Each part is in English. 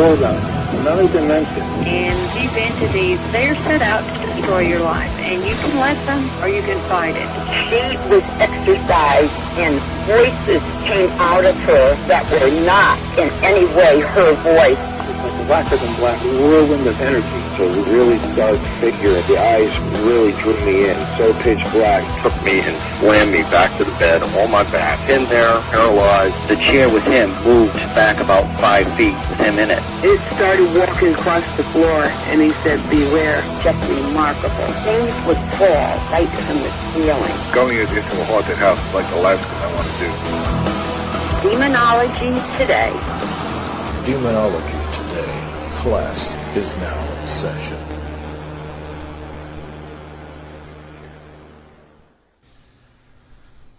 about another dimension. And these entities, they're set out to destroy your life. And you can let them or you can fight it. She was exorcised and voices came out of her that were not in any way her voice. It's like a blacker-than-black whirlwind of energy. So a really dark figure. The eyes really drew me in. So pitch black. Took me and slammed me back to the bed on my back. In there, paralyzed. The chair with him moved back about 5 feet with him in it. It started walking across the floor, and he said, beware. Just remarkable. Things would fall right from the ceiling. Going into a haunted house like the last one I want to do. Demonology today. Demonology today. Class is now in session.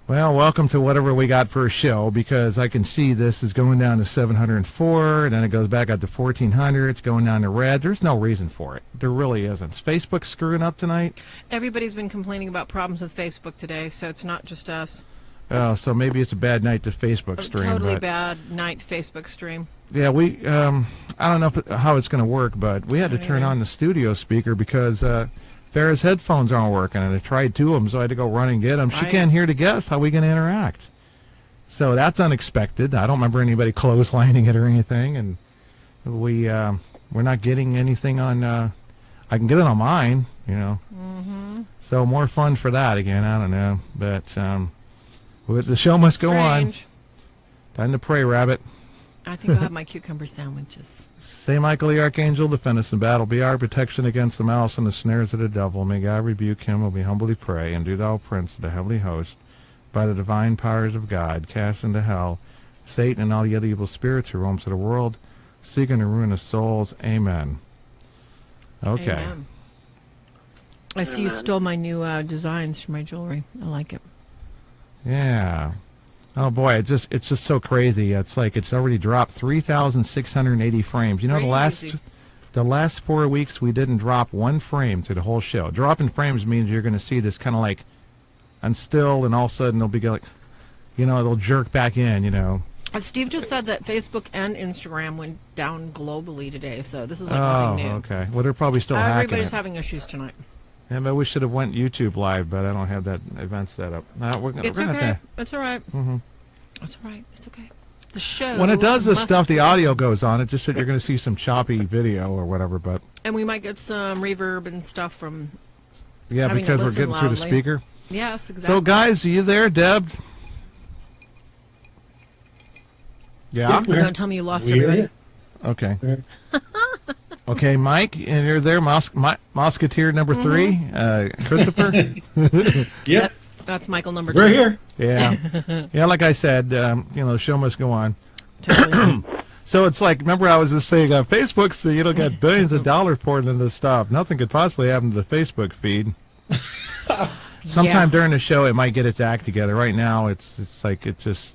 Well, welcome to whatever we got for a show, because I can see this is going down to 704, and then it goes back up to 1400. It's going down to red. There's no reason for it. There really isn't. Is Facebook screwing up tonight? Everybody's been complaining about problems with Facebook today, so it's not just us. Oh, so maybe it's a bad night to Facebook stream. Totally bad night Facebook stream. Yeah, I don't know how it's going to work, but we had to turn on the studio speaker because Farah's headphones aren't working, and I tried two of them, so I had to go run and get them. She can't hear the guests. How are we going to interact? So that's unexpected. I don't remember anybody clotheslining it or anything, and we're not getting anything on. I can get it on mine, you know. Mm-hmm. So more fun for that again. I don't know, but the show must go on. Time to pray, Rabbit. I think I'll have my cucumber sandwiches. Saint Michael the Archangel, defend us in battle. Be our protection against the malice and the snares of the devil. May God rebuke him, will we humbly pray. And do thou, Prince of the heavenly host, by the divine powers of God, cast into hell Satan and all the other evil spirits who roam through the world, seeking the ruin of souls. Amen. Okay. Amen. I see you stole my new designs for my jewelry. I like it. Yeah. Oh boy, it's just so crazy. It's like it's already dropped 3,680 frames. You know, the last 4 weeks we didn't drop one frame through the whole show. Dropping frames means you're going to see this kind of like unstill, and all of a sudden it'll be like, you know, it'll jerk back in. You know. Steve just said that Facebook and Instagram went down globally today, so this is like nothing new. Oh, okay. Well, they're probably still hacking Everybody's it. having issues tonight. Yeah, but we should have went YouTube Live, but I don't have that event set up. No, It's okay. It's all right. Mm-hmm. It's all right. It's okay. The show. When it does this stuff, the audio goes on. It just that you're going to see some choppy video or whatever. But and we might get some reverb and stuff from. Yeah, because we're getting through the speaker. Yes, exactly. So, guys, are you there, Deb? Yeah. You're going to tell me you lost everybody? Okay. Okay, Mike, and you're there, Musketeer number 3, Christopher. Yep. That's Michael number 2. We're here. Yeah. Yeah, like I said, you know, the show must go on. Totally. So it's like, remember I was just saying on Facebook, so you don't get billions of dollars poured into this stuff. Nothing could possibly happen to the Facebook feed. Sometime during the show, it might get its act together. Right now, it's like it's just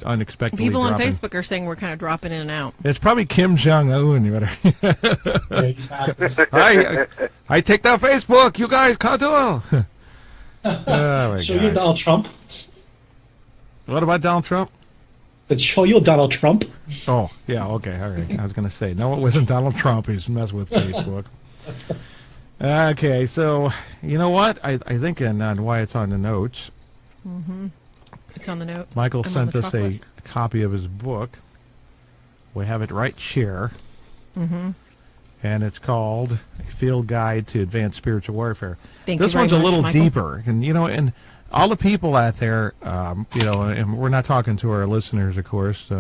unexpectedly People dropping. on Facebook are saying we're kind of dropping in and out. It's probably Kim Jong-un. You better. I take down Facebook. You guys can't do it. Oh, show you Donald Trump. What about Donald Trump? Let's show you Donald Trump. Oh, yeah, okay, all right. I was going to say, no, it wasn't Donald Trump. He's messing with Facebook. Okay, so, you know what? I think on why it's on the notes. Mm-hmm. It's on the note. Michael sent us a copy of his book. We have it right here. Mm-hmm. And it's called Field Guide to Advanced Spiritual Warfare. This one's a little deeper. And, you know, and all the people out there, you know, and we're not talking to our listeners, of course,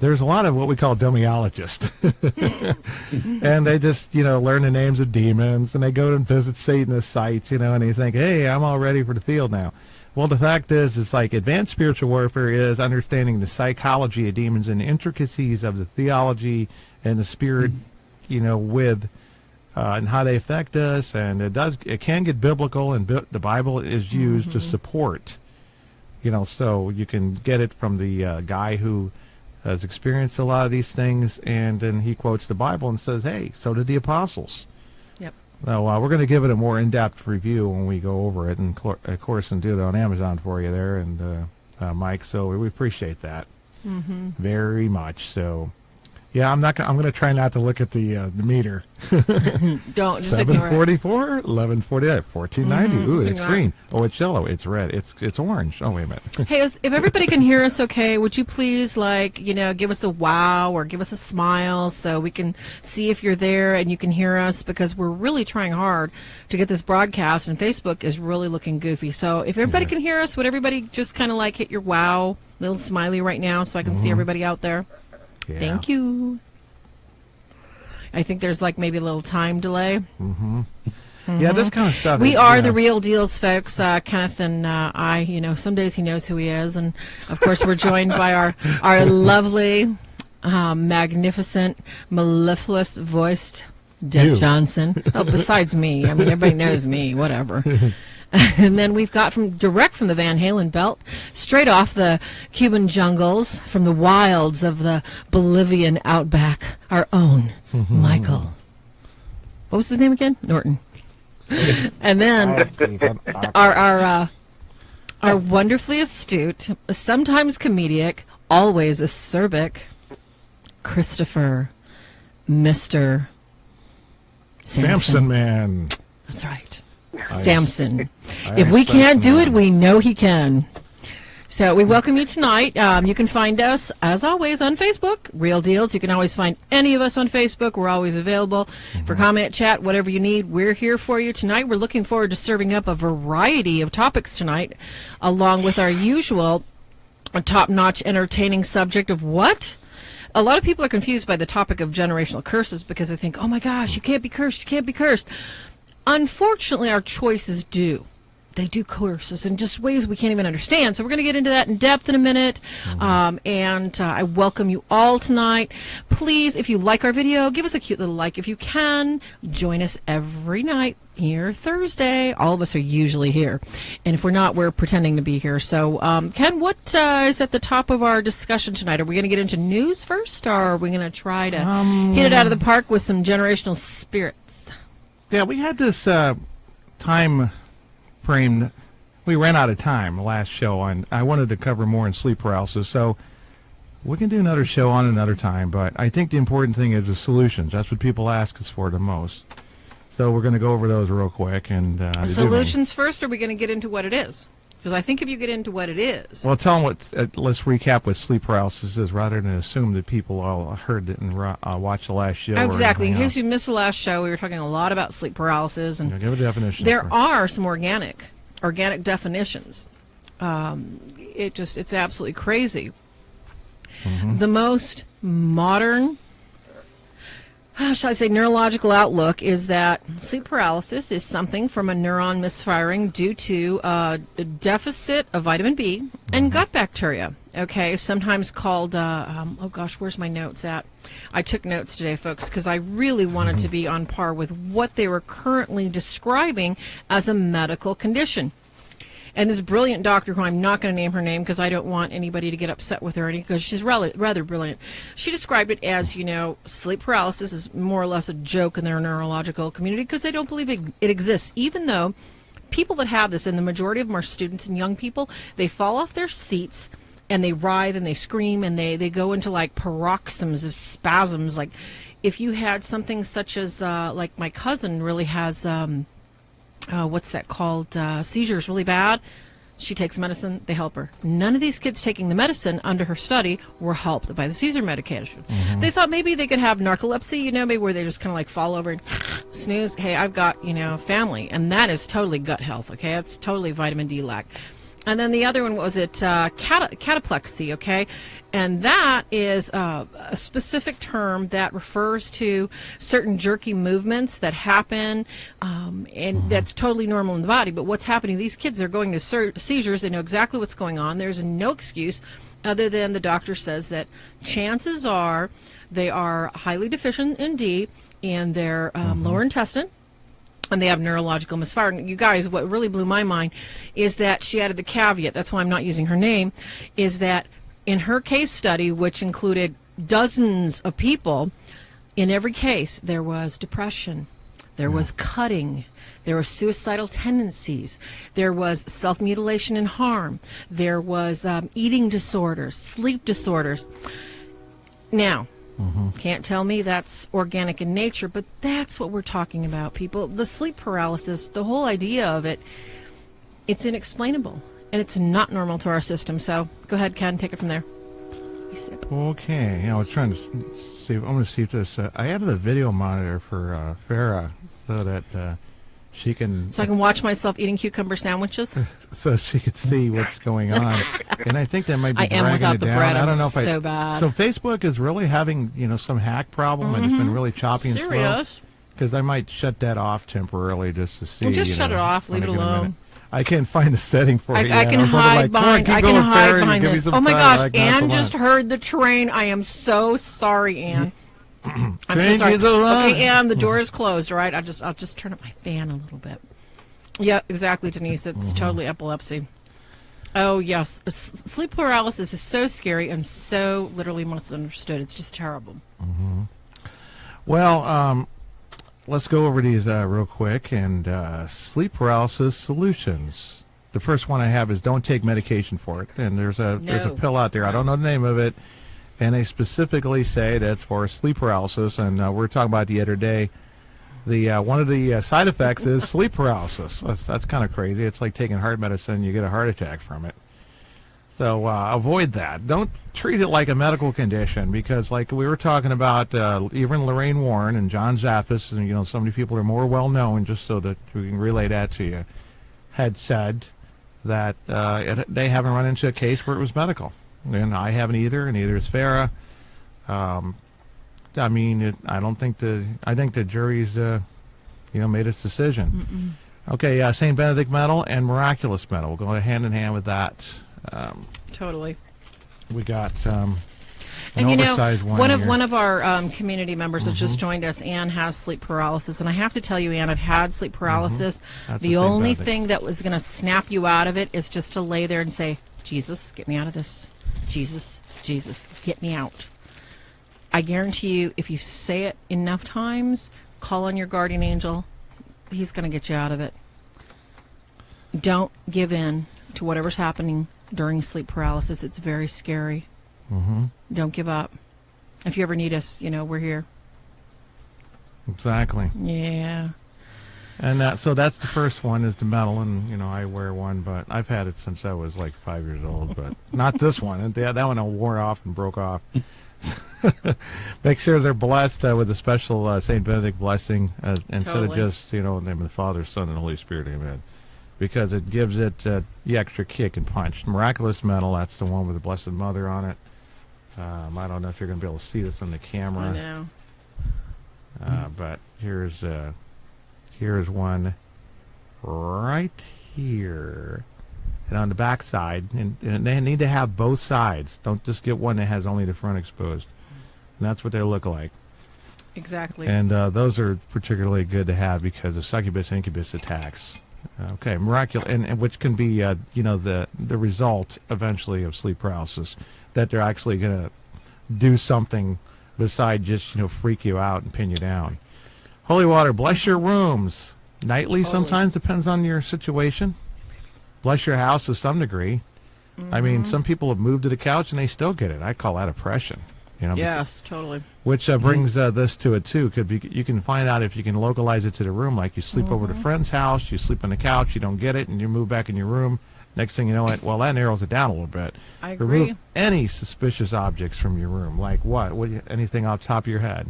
there's a lot of what we call demonologists. And they just, you know, learn the names of demons, and they go and visit Satanist sites, you know, and they think, hey, I'm all ready for the field now. Well, the fact is, it's like advanced spiritual warfare is understanding the psychology of demons and the intricacies of the theology and the spirit, you know, with and how they affect us, and it can get biblical, and the Bible is used to support, you know, so you can get it from the guy who has experienced a lot of these things, and then he quotes the Bible and says, hey, so did the apostles. Yep. So we're going to give it a more in-depth review when we go over it, and of course, and do it on Amazon for you there, and Mike, so we appreciate that very much. So Yeah, I'm not. I'm going to try not to look at the meter. Don't just ignore it. 744, 1148, 1490. Ooh, it's green. Oh, it's yellow. It's red. It's orange. Oh, wait a minute. Hey, if everybody can hear us, okay, would you please give us a wow or give us a smile so we can see if you're there and you can hear us, because we're really trying hard to get this broadcast, and Facebook is really looking goofy. So if everybody can hear us, would everybody just kind of hit your wow little smiley right now so I can see everybody out there? Yeah. Thank you. I think there's maybe a little time delay. Yeah, this kind of stuff. We are the real Deels, folks. Kenneth and I, some days he knows who he is. And, of course, we're joined by our lovely, magnificent, mellifluous-voiced Deb Johnson. Oh, besides me. I mean, everybody knows me, whatever. And then we've got direct from the Van Halen belt, straight off the Cuban jungles, from the wilds of the Bolivian outback, our own Michael. What was his name again? Norton. And then our wonderfully astute, sometimes comedic, always acerbic, Christopher, Mr. Samson man. That's right. Sampson. If we can't do it, we know he can. So we welcome you tonight. You can find us, as always, on Facebook, Real Deels. You can always find any of us on Facebook. We're always available for comment, chat, whatever you need. We're here for you tonight. We're looking forward to serving up a variety of topics tonight, along with our usual top-notch entertaining subject of what? A lot of people are confused by the topic of generational curses because they think, oh my gosh, you can't be cursed, you can't be cursed. Unfortunately, our choices do. They do curse us in just ways we can't even understand. So we're going to get into that in depth in a minute. And I welcome you all tonight. Please, if you like our video, give us a cute little like if you can. Join us every night here Thursday. All of us are usually here. And if we're not, we're pretending to be here. So, Ken, what is at the top of our discussion tonight? Are we going to get into news first, or are we going to try to hit it out of the park with some generational spirits? Yeah, we had this time frame. We ran out of time last show, and I wanted to cover more in sleep paralysis, so we can do another show on another time. But I think the important thing is the solutions. That's what people ask us for the most. So we're going to go over those real quick. And solutions first, or are we going to get into what it is? Because I think if you get into what it is... Well, tell them what... let's recap what sleep paralysis is, rather than assume that people all heard it and watched the last show. Exactly. In case you missed the last show, we were talking a lot about sleep paralysis. And give a definition. There are some organic definitions. It's absolutely crazy. The most modern... shall I say, neurological outlook is that sleep paralysis is something from a neuron misfiring due to a deficit of vitamin B and gut bacteria. Okay, sometimes called, oh gosh, where's my notes at? I took notes today, folks, because I really wanted to be on par with what they were currently describing as a medical condition. And this brilliant doctor, who I'm not going to name her name because I don't want anybody to get upset with her, because she's rather brilliant. She described it as, sleep paralysis is more or less a joke in their neurological community because they don't believe it exists, even though people that have this, and the majority of them are students and young people, they fall off their seats and they writhe and they scream and they go into paroxysms of spasms. Like if you had something such as, like my cousin really has... what's that called? Seizures really bad. She takes medicine, they help her. None of these kids taking the medicine under her study were helped by the seizure medication. They thought maybe they could have narcolepsy, maybe where they just kind of fall over and snooze. Hey, I've got, family. And that is totally gut health, okay? That's totally vitamin D lack. And then the other one, was it cataplexy, okay? And that is a specific term that refers to certain jerky movements that happen, and that's totally normal in the body. But what's happening, these kids are going to seizures. They know exactly what's going on. There's no excuse other than the doctor says that chances are they are highly deficient in D in their lower intestine. And they have neurological misfire. And you guys, what really blew my mind is that she added the caveat, that's why I'm not using her name, is that in her case study, which included dozens of people, in every case there was depression, there was cutting, there were suicidal tendencies, there was self-mutilation and harm, there was eating disorders, sleep disorders. Now, Can't tell me that's organic in nature, but that's what we're talking about, people. The sleep paralysis, the whole idea of it, it's inexplainable, and it's not normal to our system. So go ahead, Ken, take it from there. Okay, I was trying to see. I'm going to see if this. I added a video monitor for Farah so that she can. So I can watch myself eating cucumber sandwiches. So she could see what's going on, and I think that might be I am dragging without it the down. bread. I don't know if so bad. So Facebook is really having some hack problem, and it's been really choppy and slow. Serious? Because I might shut that off temporarily just to see. Well, just shut it off. Leave it alone. I can't find the setting for it. I can hide behind. I can hide behind this. Oh my gosh! Anne just heard the train. I am so sorry, Anne. I'm so sorry. Okay, Anne, the door is closed. All right, I'll just turn up my fan a little bit. Yeah, exactly, Denise. It's totally epilepsy. Oh yes, sleep paralysis is so scary and so literally misunderstood. It's just terrible. Well, let's go over these real quick. And sleep paralysis solutions. The first one I have is don't take medication for it. And there's a pill out there. I don't know the name of it. And they specifically say that's for sleep paralysis. And we were talking about the other day. One of the side effects is sleep paralysis. That's kind of crazy. It's like taking heart medicine. You get a heart attack from it. So avoid that. Don't treat it like a medical condition, because like we were talking about, even Lorraine Warren and John Zaffis, and so many people are more well known, just so that we can relay that to you, had said that they haven't run into a case where it was medical, and I haven't either, and neither is Farah. I mean, I think the jury's made its decision. Okay, St. Benedict medal and miraculous medal. We'll go hand in hand with that. Totally. We got and one of our community members that just joined us, Anne, has sleep paralysis, and I have to tell you, Anne, I've had sleep paralysis. The only thing that was going to snap you out of it is just to lay there and say, Jesus, get me out of this. Jesus, Jesus, get me out. I guarantee you, if you say it enough times, call on your guardian angel, he's going to get you out of it. Don't give in to whatever's happening during sleep paralysis. It's very scary. Don't give up. If you ever need us, we're here. Exactly. Yeah. And so that's the first one, is the medal, and I wear one, but I've had it since I was like 5 years old, but not this one. That one wore off and broke off. Make sure they're blessed with a special St. Benedict blessing instead of just, in the name of the Father, Son, and Holy Spirit, amen. Because it gives it the extra kick and punch. Miraculous medal, that's the one with the Blessed Mother on it. I don't know if you're going to be able to see this on the camera. I know. But here's one right here. And on the back side, and they need to have both sides. Don't just get one that has only the front exposed. And that's what they look like. Exactly. And those are particularly good to have because of succubus incubus attacks. Okay, miraculous, and which can be the result eventually of sleep paralysis, that they're actually going to do something besides just freak you out and pin you down. Holy water, bless your rooms nightly. Sometimes depends on your situation. Bless your house to some degree. I mean, some people have moved to the couch and they still get it. I call that oppression. Yes, totally. Which brings this to it too. You can find out if you can localize it to the room. Like you sleep over at a friend's house, you sleep on the couch, you don't get it, and you move back in your room. Next thing you know, that narrows it down a little bit. I agree. Remove any suspicious objects from your room. Like what? Anything off the top of your head?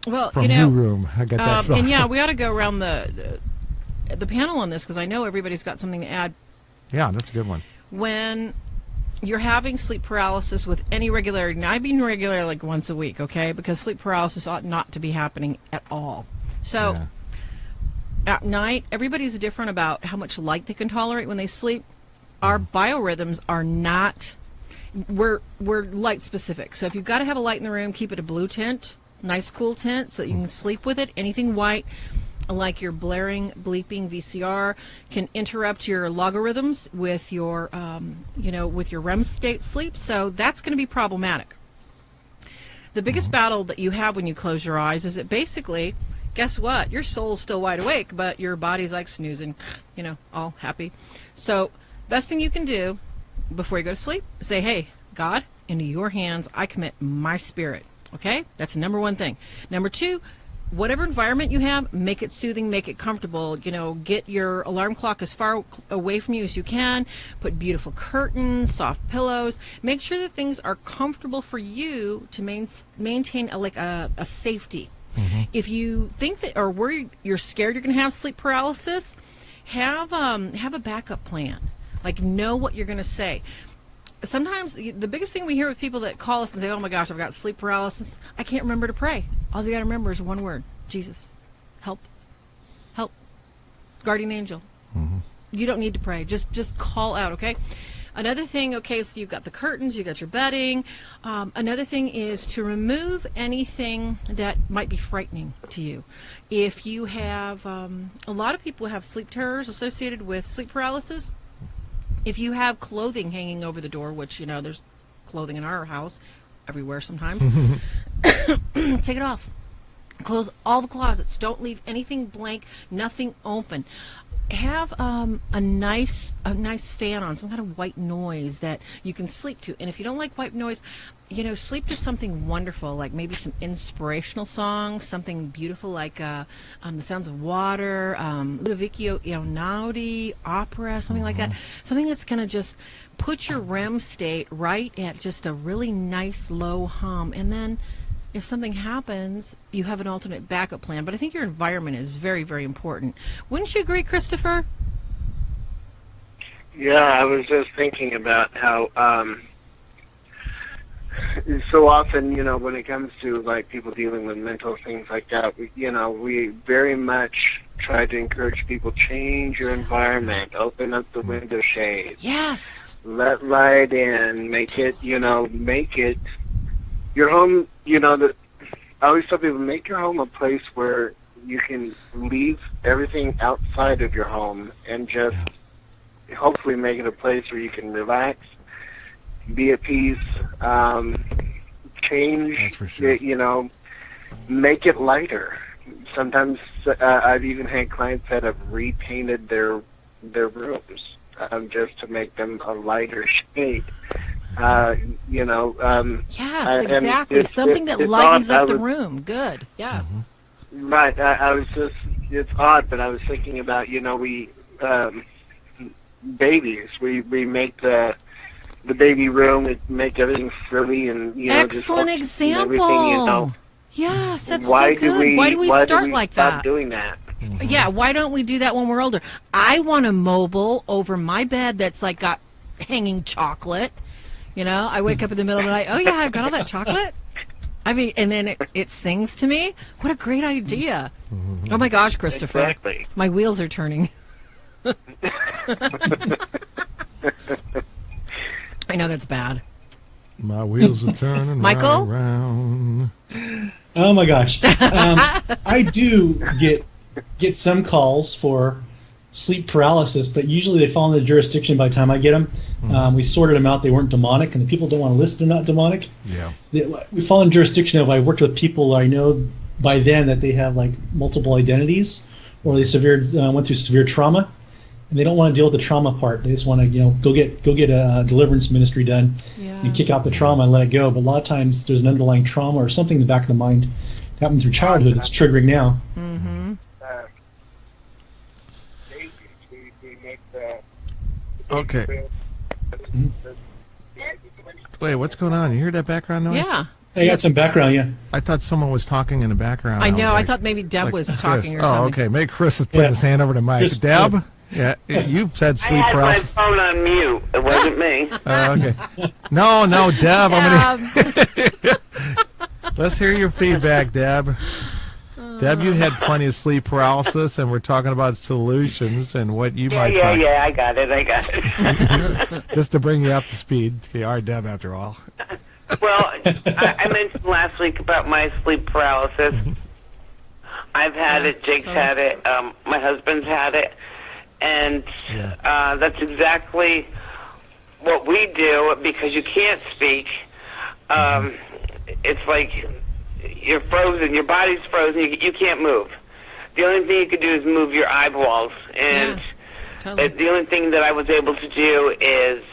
Well, from your room. I got that. And yeah, we ought to go around the panel on this because I know everybody's got something to add. Yeah, that's a good one. When you're having sleep paralysis with any regularity, now I mean regular like once a week, okay? Because sleep paralysis ought not to be happening at all. So at night, everybody's different about how much light they can tolerate when they sleep. Our biorhythms are not, we're light specific. So if you've got to have a light in the room, keep it a blue tint, nice cool tint so that you can sleep with it. Anything white, like your blaring, bleeping VCR, can interrupt your logarithms with your, with your REM state sleep. So that's going to be problematic. The biggest battle that you have when you close your eyes is that basically, guess what? Your soul's still wide awake, but your body's like snoozing, all happy. So best thing you can do before you go to sleep, say, hey, God, into your hands I commit my spirit. Okay? That's number one thing. Number two, whatever environment you have, make it soothing, make it comfortable. You know, get your alarm clock as far away from you as you can. Put beautiful curtains, soft pillows. Make sure that things are comfortable for you to maintain a safety. If you think that, or worry, you're scared you're going to have sleep paralysis, have a backup plan. Like, know what you're going to say. Sometimes the biggest thing we hear with people that call us and say, oh my gosh, I've got sleep paralysis, I can't remember to pray. All you got to remember is one word: Jesus. Help. Help. Guardian angel. You don't need to pray. Just call out, okay? Another thing, okay, so you've got the curtains, you've got your bedding. Another thing is to remove anything that might be frightening to you. If you have, a lot of people have sleep terrors associated with sleep paralysis. If you have clothing hanging over the door, which, you know, there's clothing in our house everywhere sometimes, take it off. Close all the closets. Don't leave anything blank, nothing open. Have a nice fan on, some kind of white noise that you can sleep to. And if you don't like white noise, you know, sleep to something wonderful, like maybe some inspirational songs, something beautiful like The Sounds of Water, Ludovico Einaudi, opera, something like that. Something that's going to just put your REM state right at just a really nice low hum. And then if something happens, you have an alternate backup plan. But I think your environment is very, very important. Wouldn't you agree, Christopher? Yeah, I was just thinking about how so often, you know, when it comes to like people dealing with mental things like that, we very much try to encourage people, change your environment, open up the window shades. Yes. Let light in, make it your home, I always tell people, make your home a place where you can leave everything outside of your home and just hopefully make it a place where you can relax, be at peace, change, That's for sure. Make it lighter. Sometimes I've even had clients that have repainted their rooms just to make them a lighter shade. Yes, exactly. Something that lightens up the room. Good. Yes. Right. It's odd, but I was thinking about, we babies. We make the baby room, we make everything frilly and, excellent just example. Everything, Yes, that's so good. Why do we start like that? Stop doing that? Yeah, why don't we do that when we're older? I want a mobile over my bed that's like got hanging chocolate. I wake up in the middle of the night, oh yeah, I've got all that chocolate. I mean, and then it sings to me. What a great idea. Oh my gosh, Christopher. Exactly. My wheels are turning. I know that's bad. My wheels are turning Michael? round. Oh my gosh. I do get some calls for sleep paralysis, but usually they fall in the jurisdiction by the time I get them. We sorted them out. They weren't demonic, and the people don't want to list they're not demonic. Yeah. We fall in jurisdiction of I worked with people I know by then that they have like multiple identities, or they went through severe trauma, and they don't want to deal with the trauma part. They just want to go get a deliverance ministry done. Yeah. You kick out the trauma and let it go. But a lot of times there's an underlying trauma or something in the back of the mind that happened through childhood that's triggering now. Mm-hmm. Okay. Wait, what's going on? You hear that background noise? Yeah. I got some background, yeah. I thought someone was talking in the background. I know. was I like- thought maybe Deb like was Chris. talking or something. Oh, okay. Maybe Chris is putting his hand over the mic. Chris, Deb? Yeah, you said I sleep had my paralysis. phone on mute. It wasn't me. Okay. No, Deb. I'm Deb. gonna. Let's hear your feedback, Deb. Deb, you had plenty of sleep paralysis, and we're talking about solutions and what you might try. Yeah, I got it. Just to bring you up to speed. You are Deb, after all. Well, I mentioned last week about my sleep paralysis. I've had it, Jake's had it, my husband's had it, and that's exactly what we do because you can't speak. It's like you're frozen, your body's frozen, you can't move. The only thing you can do is move your eyeballs, and the only thing that I was able to do is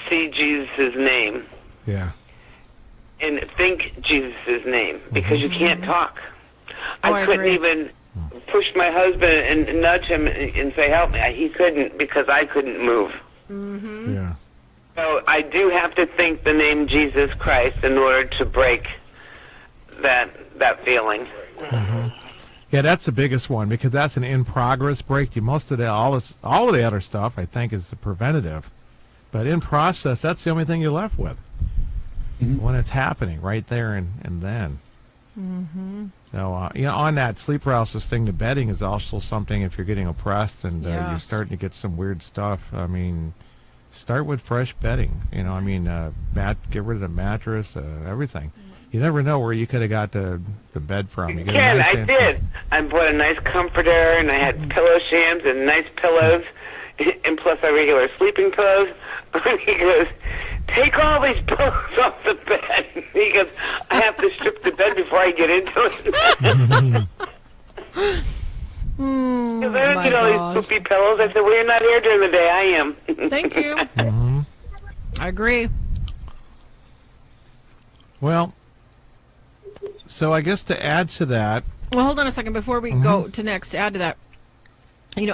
see Jesus' name. Yeah. and think Jesus' name because you can't talk. Oh, I couldn't even push my husband and nudge him and say, help me. He couldn't because I couldn't move. Mm-hmm. Yeah. So I do have to think the name Jesus Christ in order to break that feeling. Mm-hmm. Yeah, that's the biggest one because that's an in-progress break. Most of all of the other stuff, I think, is the preventative. But in process, that's the only thing you're left with when it's happening right there and then. Mm-hmm. So, on that sleep paralysis thing, the bedding is also something if you're getting oppressed and you're starting to get some weird stuff. I mean, start with fresh bedding. Get rid of the mattress, everything. You never know where you could have got the bed from. You get Ken, a nice I did. I bought a nice comforter, and I had pillow shams and nice pillows, and plus our regular sleeping pillows. He goes, take all these pillows off the bed. He goes, I have to strip the bed before I get into it. Because I don't get all these poopy pillows. I said, well, you're not here during the day. I am. Thank you. I agree. Well, so I guess to add to that... Well, hold on a second before we go to next. To add to that,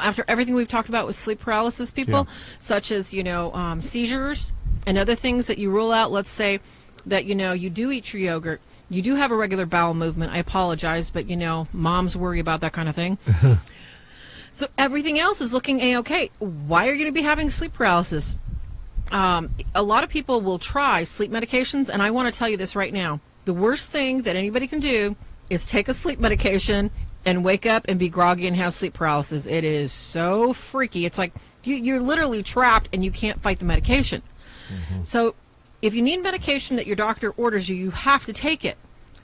after everything we've talked about with sleep paralysis people, such as, seizures and other things that you rule out, let's say that, you do eat your yogurt, you do have a regular bowel movement. I apologize, but, moms worry about that kind of thing. So everything else is looking A-okay. Why are you going to be having sleep paralysis? A lot of people will try sleep medications, and I want to tell you this right now. The worst thing that anybody can do is take a sleep medication and wake up and be groggy and have sleep paralysis. It is so freaky. It's like you're literally trapped and you can't fight the medication. So if you need medication that your doctor orders you, you have to take it.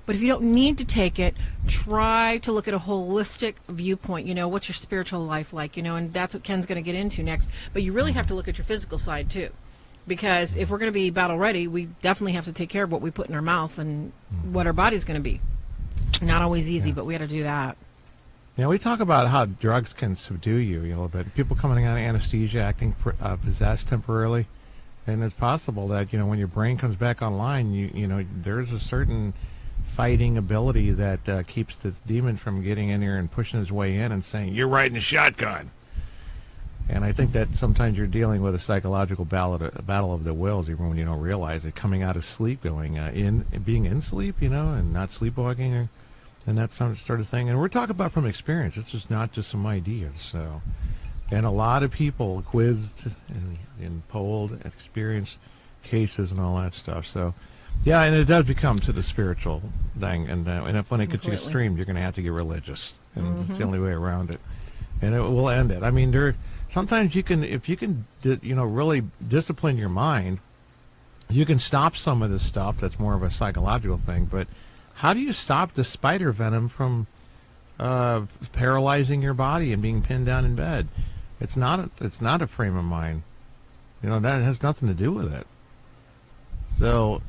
But if you don't need to take it, try to look at a holistic viewpoint. What's your spiritual life like? And that's what Ken's going to get into next. But you really have to look at your physical side too. Because if we're going to be battle ready, we definitely have to take care of what we put in our mouth and what our body's going to be. Not always easy, but we got to do that. Yeah, we talk about how drugs can subdue you a little bit. People coming out of anesthesia acting possessed temporarily. And it's possible that, when your brain comes back online, there's a certain fighting ability that keeps this demon from getting in here and pushing his way in and saying, you're riding a shotgun. And I think that sometimes you're dealing with a psychological battle of the wills, even when you don't realize it, coming out of sleep, being in sleep, and not sleepwalking, and that sort of thing. And we're talking about from experience. It's just not just some ideas. So, and a lot of people quizzed and polled, experienced cases and all that stuff. So, yeah, and it does become to the spiritual thing. And when it gets extreme, you're going to have to get religious, and it's the only way around it. And it will end it. I mean, sometimes if you can, really discipline your mind, you can stop some of this stuff that's more of a psychological thing. But how do you stop the spider venom from paralyzing your body and being pinned down in bed? It's not a frame of mind. That has nothing to do with it. So,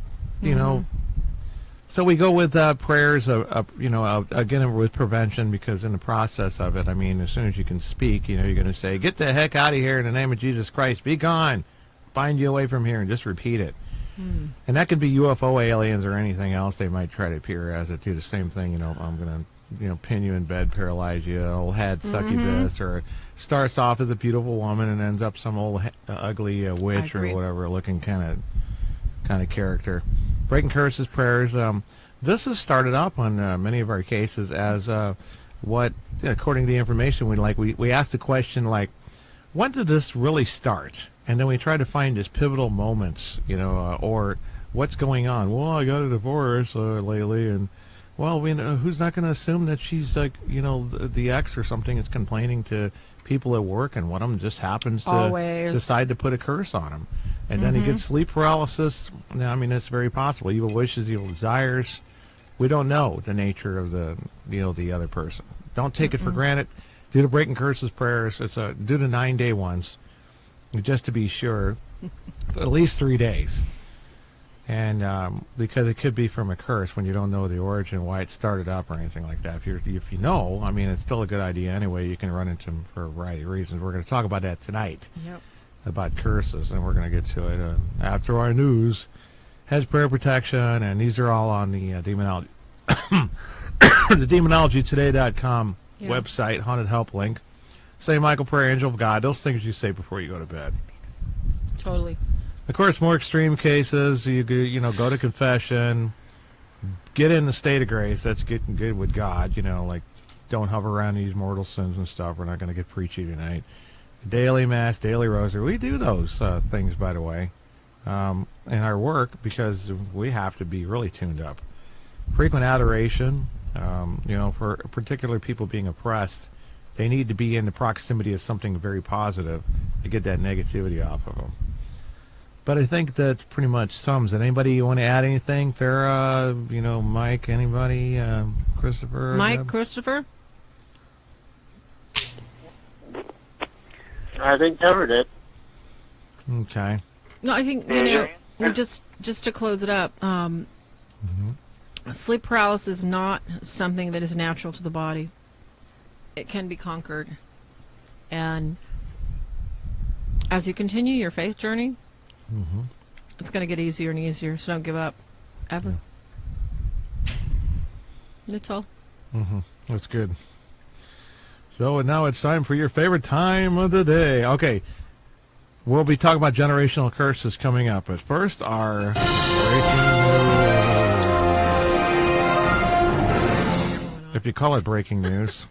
so we go with prayers, again, with prevention, because in the process of it, as soon as you can speak, you're going to say, get the heck out of here in the name of Jesus Christ. Be gone. Bind you away from here, and just repeat it. And that could be UFO aliens or anything else they might try to appear as. It do the same thing. I'm going to, pin you in bed, paralyze you, old head succubus, or starts off as a beautiful woman and ends up some old ugly witch or whatever looking kind of character. Breaking curses, prayers. This has started up on many of our cases as what, according to the information we asked the question when did this really start? And then we try to find these pivotal moments, or what's going on. Well, I got a divorce lately, and who's not going to assume that she's the ex or something is complaining to people at work, and one of them just happens to decide to put a curse on him. And then he gets sleep paralysis. It's very possible. Evil wishes, evil desires. We don't know the nature of the other person. Don't take it for granted. Do the breaking curses prayers. Do the 9-day ones, just to be sure. At least 3 days. And because it could be from a curse when you don't know the origin, why it started up or anything like that. If you know, it's still a good idea anyway. You can run into them for a variety of reasons. We're going to talk about that tonight. Yep. About curses, and we're going to get to it after our news. has prayer protection, and these are all on the Demonology, the DemonologyToday.com website, Haunted Help link. St. Michael Prayer, Angel of God, those things you say before you go to bed. Totally. Of course, more extreme cases, you go to confession, get in the state of grace. That's getting good with God, like don't hover around these mortal sins and stuff. We're not going to get preachy tonight. Daily Mass, daily Rosary. We do those things, by the way, in our work because we have to be really tuned up. Frequent adoration, for particular people being oppressed, they need to be in the proximity of something very positive to get that negativity off of them. But I think that pretty much sums it. Anybody want to add anything? Farah, Mike, anybody? Christopher? Mike, Christopher? I think covered it. Okay. No, I think, just to close it up, sleep paralysis is not something that is natural to the body. It can be conquered. And as you continue your faith journey, it's going to get easier and easier, so don't give up, ever. That's all. That's good. So now it's time for your favorite time of the day. Okay, we'll be talking about generational curses coming up, but first our breaking news. If you call it breaking news.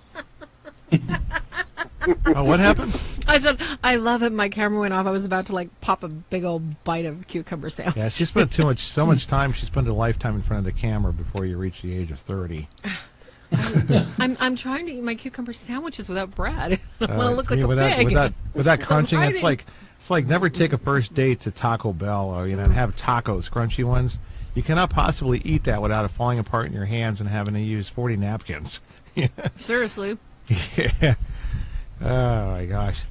Oh, what happened? I said, I love it. My camera went off. I was about to pop a big old bite of cucumber sandwich. Yeah, she spent so much time. She spent a lifetime in front of the camera before you reach the age of 30. I'm trying to eat my cucumber sandwiches without bread. I want to look like a pig. Without crunching, it's like never take a first date to Taco Bell or and have tacos, crunchy ones. You cannot possibly eat that without it falling apart in your hands and having to use 40 napkins. Seriously. Yeah. Oh my gosh.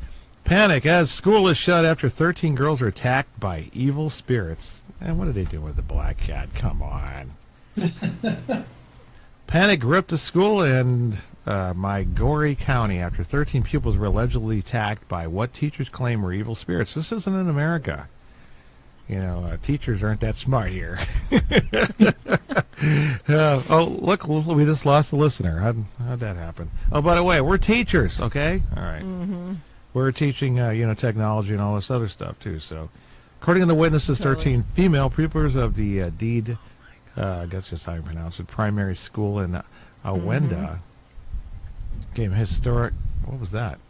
Panic as school is shut after 13 girls are attacked by evil spirits. And what are they doing with the black cat? Come on. Panic gripped the school in Montgomery County after 13 pupils were allegedly attacked by what teachers claim were evil spirits. This isn't in America. Teachers aren't that smart here. Oh, look, we just lost a listener. How'd that happen? Oh, by the way, we're teachers, okay? All right. We're teaching, technology and all this other stuff, too. So, according to the witnesses, 13 female pupils of the Deed, I guess that's how you pronounce it, primary school in Awenda became historic. What was that?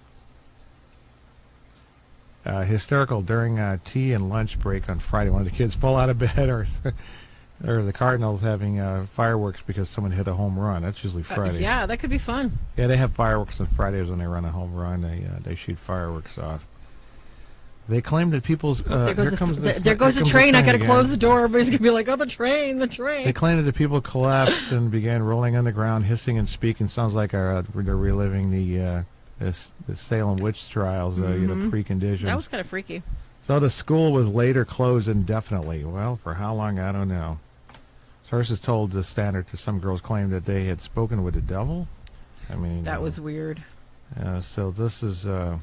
Hysterical during tea and lunch break on Friday. One of the kids fall out of bed, or the Cardinals having fireworks because someone hit a home run. That's usually Fridays. Yeah, that could be fun. Yeah, they have fireworks on Fridays when they run a home run. They shoot fireworks off. They claim that people's there goes the train. I got to close the door. Everybody's gonna be like, "Oh, the train!" They claim that the people collapsed and began rolling on the ground, hissing and speaking. Sounds like they're reliving the Salem witch trials, preconditions. That was kind of freaky. So the school was later closed indefinitely. Well, for how long, I don't know. Sources told the Standard that some girls claimed that they had spoken with the devil. I mean... That was weird. So this is, Okamo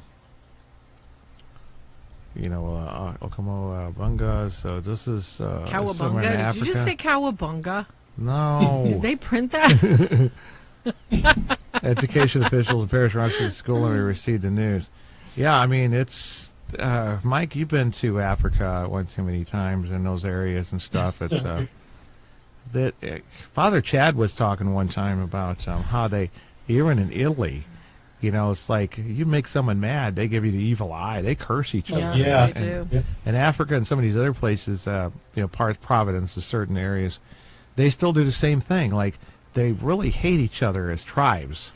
Bunga. So this is somewhere in Africa. Did you just say Cowabunga? No. Did they print that? Education officials in Parish Rosary School and we received the news. Yeah, I mean, it's Mike, you've been to Africa one too many times in those areas and stuff. It's Father Chad was talking one time about how even in Italy, it's like you make someone mad, they give you the evil eye, they curse each other. Yeah, they do. In Africa and some of these other places, Providence, to certain areas, they still do the same thing. Like, they really hate each other as tribes.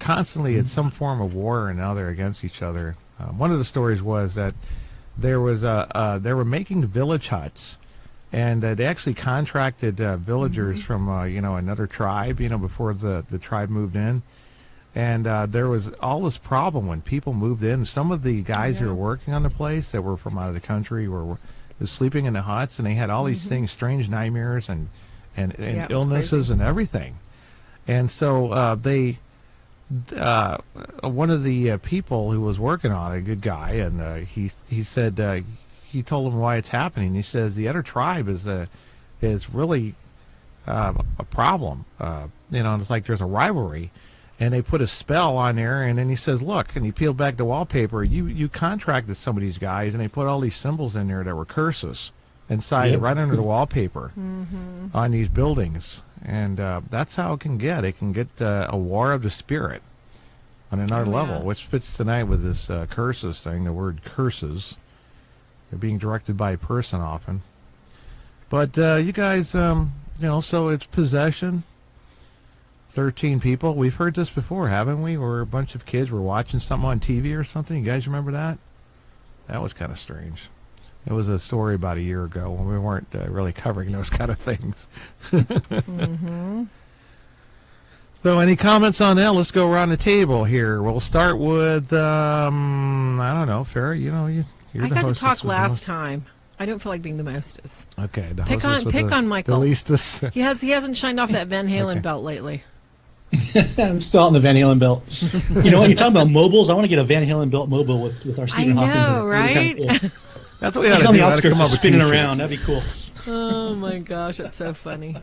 Constantly, it's some form of war or another against each other. One of the stories was that there was they were making village huts, and they actually contracted villagers from another tribe, before the tribe moved in. And there was all this problem when people moved in. Some of the guys who were working on the place that were from out of the country were sleeping in the huts, and they had all these things, strange nightmares and illnesses and everything. And so one of the people who was working on it, a good guy, and he said he told him why it's happening. He says the other tribe is is really a problem. It's like there's a rivalry, and they put a spell on there, and then he says, look, and he peeled back the wallpaper, you contracted some of these guys, and they put all these symbols in there that were curses inside, right under the wallpaper on these buildings. And that's how it can get. It can get a war of the spirit on another level, which fits tonight with this curses thing, the word curses. They're being directed by a person often. But you guys, so it's possession. 13 people. We've heard this before, haven't we? Where a bunch of kids were watching something on TV or something. You guys remember that? That was kind of strange. It was a story about a year ago when we weren't really covering those kind of things. So any comments on that? Let's go around the table here. We'll start with, I don't know, Farah, you're I the got to hostess talk with the last most. time. I don't feel like being the mostest. Okay, the Pick hostess with on Michael. The leastest. He hasn't shined off that Van Halen belt lately. I'm still on the Van Halen belt. You know, when you're talking about mobiles, I want to get a Van Halen belt mobile with our Stephen Hawkins. I know, right? Cool. That's what we had He's to on do. the We had to outskirts come of up with spinning t-shirts. around. That'd be cool. Oh my gosh, that's so funny.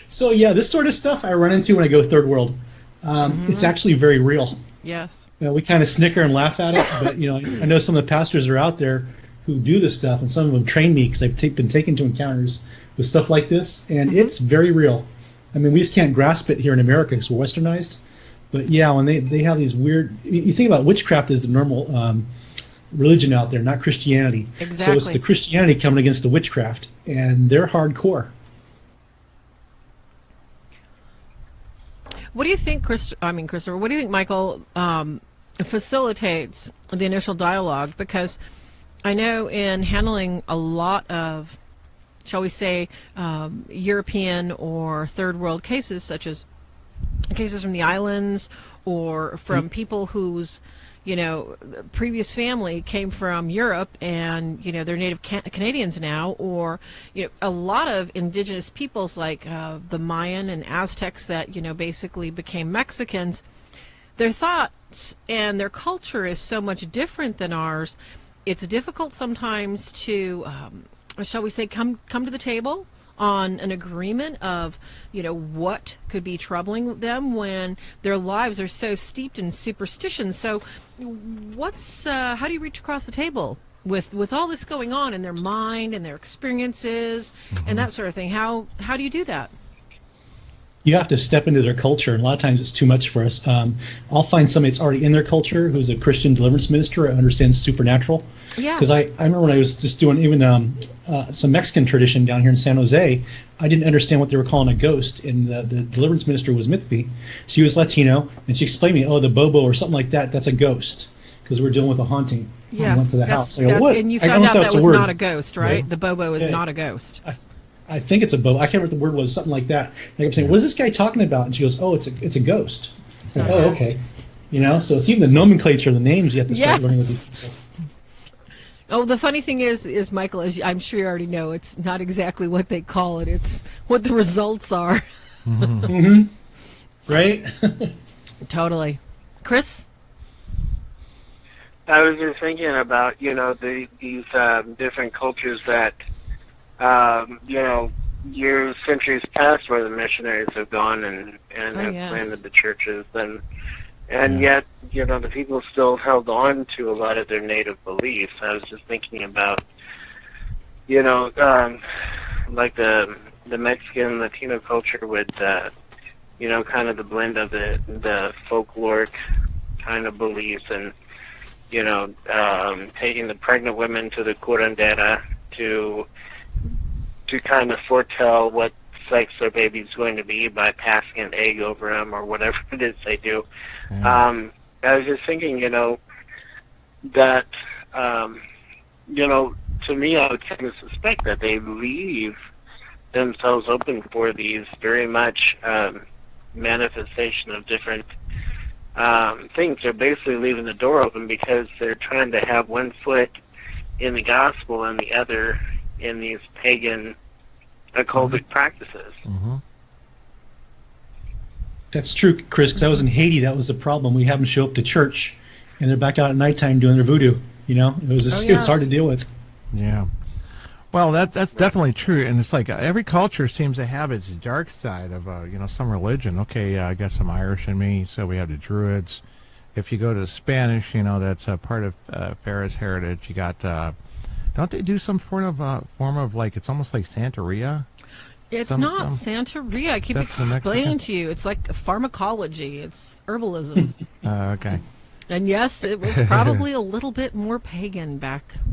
So yeah, this sort of stuff I run into when I go third world. It's actually very real. Yes. We kind of snicker and laugh at it, but I know some of the pastors are out there who do this stuff, and some of them train me because I've been taken to encounters with stuff like this, and it's very real. I mean, we just can't grasp it here in America because we're westernized. But yeah, when they have these weird, you think about witchcraft as the normal religion out there, not Christianity. Exactly. So it's the Christianity coming against the witchcraft, and they're hardcore. What do you think, Christopher? What do you think, Michael, facilitates the initial dialogue? Because I know in handling a lot of, shall we say, European or third world cases, such as cases from the islands or from people whose, previous family came from Europe and, they're native Canadians now, or, a lot of indigenous peoples like the Mayan and Aztecs that, basically became Mexicans, their thoughts and their culture is so much different than ours. It's difficult sometimes to, shall we say, come to the table on an agreement of, what could be troubling them when their lives are so steeped in superstition. So how do you reach across the table with all this going on in their mind and their experiences and that sort of thing? How do you do that? You have to step into their culture, and a lot of times it's too much for us. I'll find somebody that's already in their culture who's a Christian deliverance minister who understands supernatural. Yeah. Because I remember when I was just doing even some Mexican tradition down here in San Jose, I didn't understand what they were calling a ghost, and the deliverance minister was with me. She was Latino, and she explained to me, the bobo or something like that, that's a ghost, because we're dealing with a haunting. Yeah, I went to the house. I go, what? And you I found don't out know if that that's was a word. not a ghost, right? Yeah. The bobo is not a ghost. I think it's a bobo. I can't remember what the word was, something like that. And I kept saying, what is this guy talking about? And she goes, it's a ghost. Not a ghost. Okay. So it's even the nomenclature, the names you have to start learning with these people. Oh, the funny thing is, Michael, as I'm sure you already know, it's not exactly what they call it. It's what the results are. Right? Totally. Chris? I was just thinking about, these different cultures that, years, centuries past where the missionaries have gone and have planted the churches, and yet, the people still held on to a lot of their native beliefs. I was just thinking about, like the Mexican Latino culture with, kind of the blend of the folkloric kind of beliefs and, taking the pregnant women to the curandera to kind of foretell what sex their baby's going to be by passing an egg over them or whatever it is they do. I was just thinking, that, to me, I would kind of suspect that they leave themselves open for these very much manifestation of different things. They're basically leaving the door open because they're trying to have one foot in the gospel and the other in these pagan occultic practices. That's true, Chris, because I was in Haiti. That was the problem. We have them show up to church, and they're back out at nighttime doing their voodoo. It was it's hard to deal with. Yeah. Well, that's definitely true, and it's like every culture seems to have its dark side of some religion. Okay, I got some Irish in me, so we have the Druids. If you go to Spanish, that's a part of Farah's heritage. You got don't they do some form of like it's almost like Santeria? It's not Santeria. I keep explaining to you. It's like pharmacology. It's herbalism. Okay. And yes, it was probably a little bit more pagan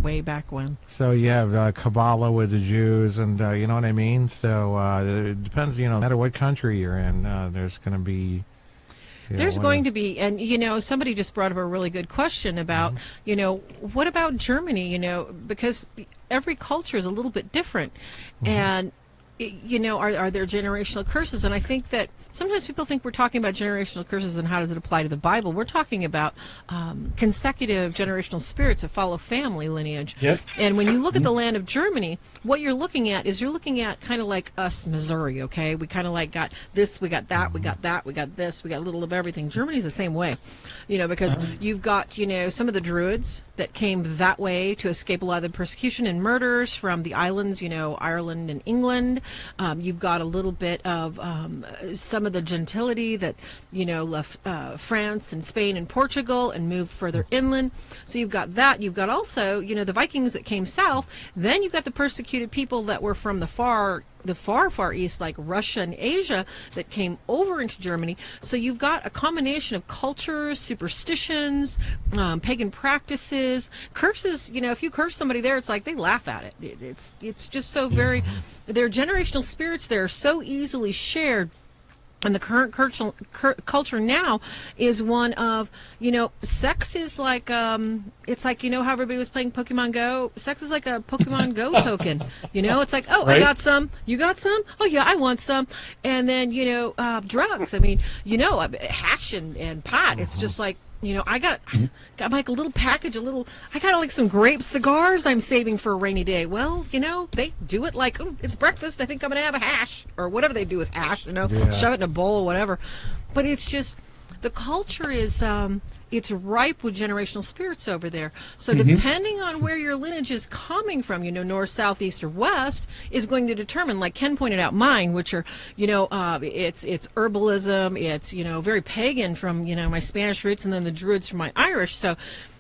way back when. So you have Kabbalah with the Jews, and you know what I mean? So it depends, no matter what country you're in, there's going to be... There's going to be, and somebody just brought up a really good question about, what about Germany, because every culture is a little bit different. And are there generational curses? And I think that sometimes people think we're talking about generational curses and how does it apply to the Bible. We're talking about consecutive generational spirits that follow family lineage. Yep. And when you look at the land of Germany, what you're looking at is kind of like us, Missouri, okay? We kind of like got this, we got that, we got that, we got this, we got a little of everything. Germany's the same way, because you've got, some of the Druids that came that way to escape a lot of the persecution and murders from the islands, Ireland and England. You've got a little bit of some of the gentility that left France and Spain and Portugal and moved further inland. So you've got that. You've got also the Vikings that came south. Then you've got the persecuted people that were from the far east, like Russia and Asia, that came over into Germany. So you've got a combination of cultures, superstitions, pagan practices, curses. If you curse somebody there, it's like they laugh at it. It's just so very. Their generational spirits there are so easily shared. And the current culture now is one of, sex is like, it's like, how everybody was playing Pokemon Go? Sex is like a Pokemon Go token. It's like, oh, right? I got some. You got some? Oh, yeah, I want some. And then, drugs. I mean, hash and pot. It's just like, I got like a little package, I got like some grape cigars I'm saving for a rainy day. Well, they do it like, it's breakfast. I think I'm going to have a hash or whatever they do with hash, shove it in a bowl or whatever. But it's just, the culture is, it's ripe with generational spirits over there. So depending on where your lineage is coming from, north, south, east, or west, is going to determine, like Ken pointed out, mine, which are, it's herbalism, it's, very pagan from, my Spanish roots, and then the Druids from my Irish. So,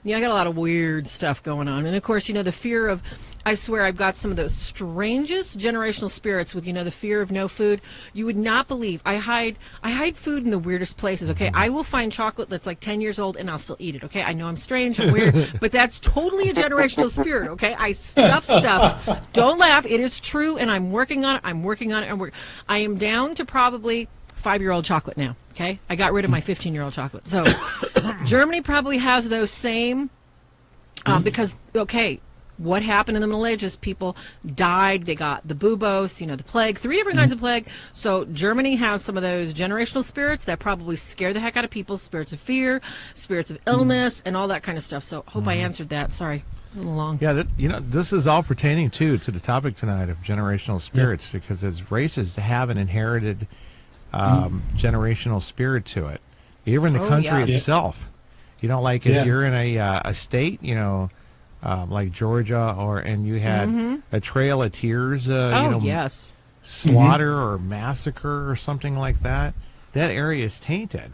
I got a lot of weird stuff going on. And of course, the fear of, I swear I've got some of the strangest generational spirits with, the fear of no food. You would not believe. I hide food in the weirdest places, okay? I will find chocolate that's like 10 years old and I'll still eat it, okay? I know I'm strange, I'm weird, but that's totally a generational spirit, okay? I stuff stuff. Don't laugh. It is true, and I'm working on it. I am down to probably 5-year-old chocolate now, okay? I got rid of my 15-year-old chocolate. So Germany probably has those same, because, okay, what happened in the Middle Ages? People died. They got the buboes, the plague, 3 different kinds of plague. So Germany has some of those generational spirits that probably scare the heck out of people, spirits of fear, spirits of illness, and all that kind of stuff. So hope I answered that. Sorry, it was a little long. Yeah, this is all pertaining, to the topic tonight of generational spirits, because as races have an inherited generational spirit to it. Even the country itself. If you're in a state, like Georgia, and you had a Trail of Tears, slaughter or massacre or something like that, that area is tainted.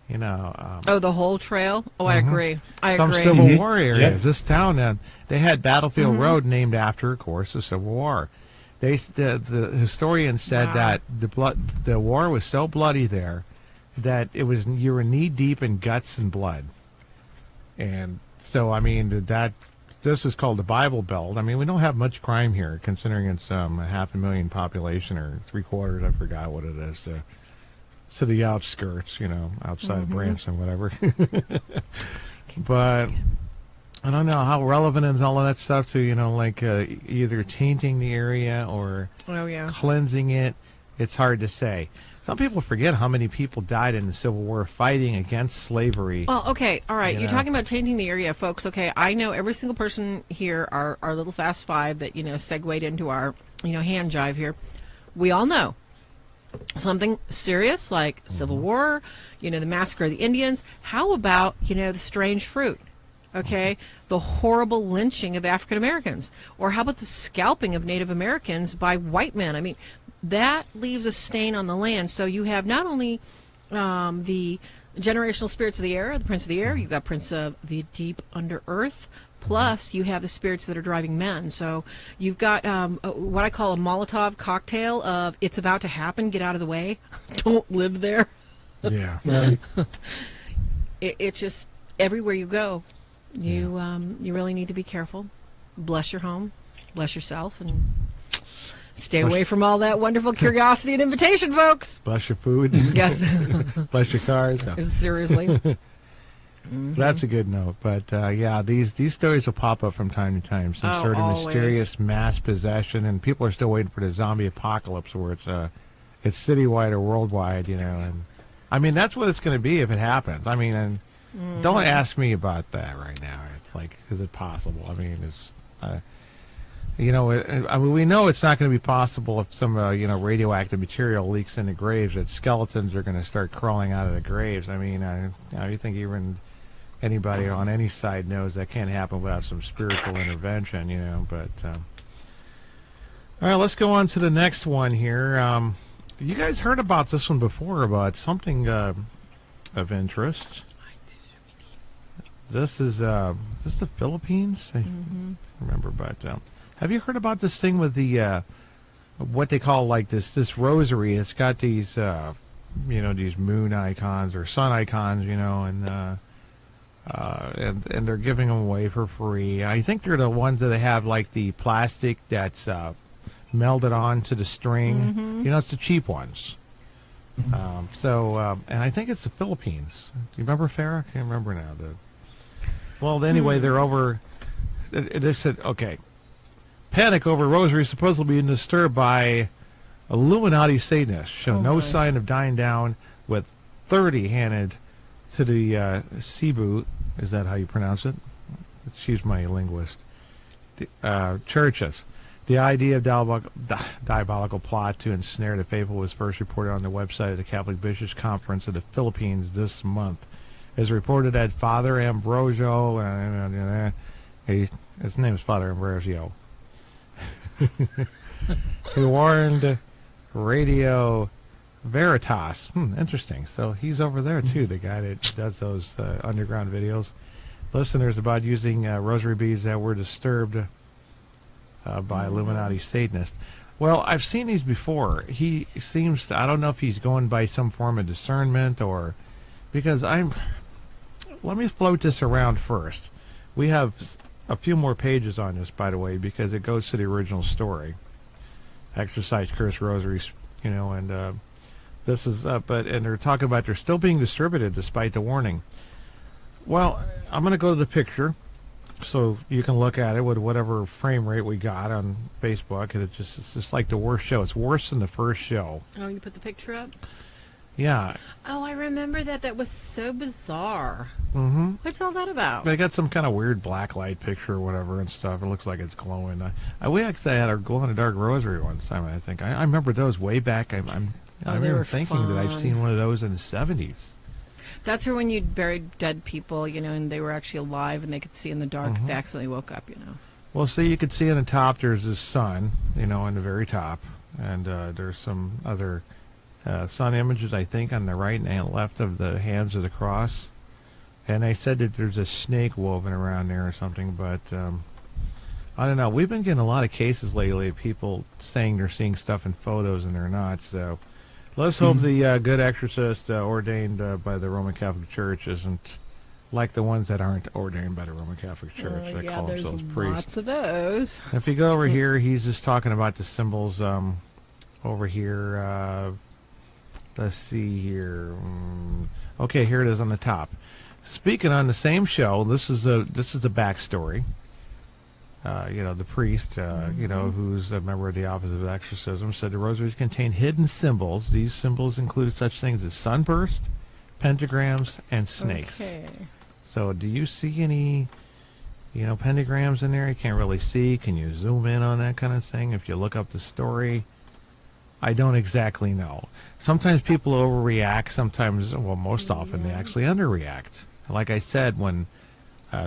The whole trail? Oh, I agree. Some Civil War areas. This town, they had Battlefield Road named after, of course, the Civil War. The historian said that the war was so bloody there that you were knee deep in guts and blood. And so, this is called the Bible Belt. We don't have much crime here, considering it's 500,000 population, or 3/4, I forgot what it is, to the outskirts, outside of Branson, whatever. But I don't know how relevant is all of that stuff to, either tainting the area or cleansing it. It's hard to say. Some people forget how many people died in the Civil War fighting against slavery. Well, okay, all right. You're talking about tainting the area, folks. Okay, I know every single person here, our little Fast Five that, segued into our, hand jive here. We all know something serious like Civil War, the massacre of the Indians. How about, the strange fruit? Okay, the horrible lynching of African Americans, or how about the scalping of Native Americans by white men? I mean, that leaves a stain on the land. So you have not only the generational spirits of the air, the prince of the air, you've got prince of the deep under earth, plus you have the spirits that are driving men. So you've got what I call a Molotov cocktail of it's about to happen, get out of the way, don't live there. Yeah. Right. It's just everywhere you go, you really need to be careful. Bless your home, bless yourself, and stay away from all that wonderful curiosity and invitation, folks. Bless your food. Yes. Bless your cars. No. Seriously. That's a good note. But yeah, these stories will pop up from time to time. Some sort of always. mysterious mass possession, and people are still waiting for the zombie apocalypse, where it's citywide or worldwide, And I mean, that's what it's going to be if it happens. I mean, and don't ask me about that right now. It's like, is it possible? I mean, it's. I mean, we know it's not going to be possible if some, radioactive material leaks into graves, that skeletons are going to start crawling out of the graves. I mean, you think even anybody on any side knows that can't happen without some spiritual intervention, but... all right, let's go on to the next one here. You guys heard about this one before, about something of interest. This is the Philippines? I remember, but... have you heard about this thing with the what they call like this rosary? It's got these these moon icons or sun icons, and they're giving them away for free. I think they're the ones that have like the plastic that's melded onto the string. It's the cheap ones. And I think it's the Philippines. Do you remember, Farah? I can't remember now. Well, anyway, they're over. They said, okay. Panic over rosary supposedly being disturbed by Illuminati Satanists. Show no sign of dying down, with 30 handed to the Cebu. Is that how you pronounce it? She's my linguist. Churches. The idea of diabolical plot to ensnare the faithful was first reported on the website of the Catholic Bishops' Conference of the Philippines this month. As reported that Father Ambrosio, his name is Father Ambrosio, he warned Radio Veritas. Interesting. So he's over there too, the guy that does those underground videos. Listeners about using rosary beads that were disturbed by Illuminati Satanists. Well, I've seen these before. He seems to, I don't know if he's going by some form of discernment or because let me float this around first. We have a few more pages on this, by the way, because it goes to the original story. Exorcise, curse, rosaries, and this is and they're talking about they're still being distributed despite the warning. Well, I'm going to go to the picture so you can look at it with whatever frame rate we got on Facebook, and it's just like the worst show. It's worse than the first show. Oh, you put the picture up? Yeah. Oh, I remember that. That was so bizarre. Mm-hmm. What's all that about? They got some kind of weird black light picture or whatever and stuff. It looks like it's glowing. We actually had our glow-in-the-dark rosary one time, I think. I remember those way back. I remember thinking that I've seen one of those in the 70s. That's when you'd buried dead people, and they were actually alive and they could see in the dark if they accidentally woke up, Well, see, you could see on the top there's the sun, on the very top. And there's some other sun images, I think, on the right and left of the hands of the cross. And they said that there's a snake woven around there or something, but I don't know. We've been getting a lot of cases lately of people saying they're seeing stuff in photos and they're not. So let's hope the good exorcist ordained by the Roman Catholic Church isn't like the ones that aren't ordained by the Roman Catholic Church that call themselves priests. Lots of those. If you go over here, he's just talking about the symbols over here. Let's see here. Okay, here it is on the top. Speaking on the same show, this is the backstory. The priest, who's a member of the Office of Exorcism, said the rosaries contain hidden symbols. These symbols include such things as sunburst, pentagrams, and snakes. Okay. So, do you see any, pentagrams in there? You can't really see. Can you zoom in on that kind of thing? If you look up the story, I don't exactly know. Sometimes people overreact. Sometimes, well, most often they actually underreact. Like I said, when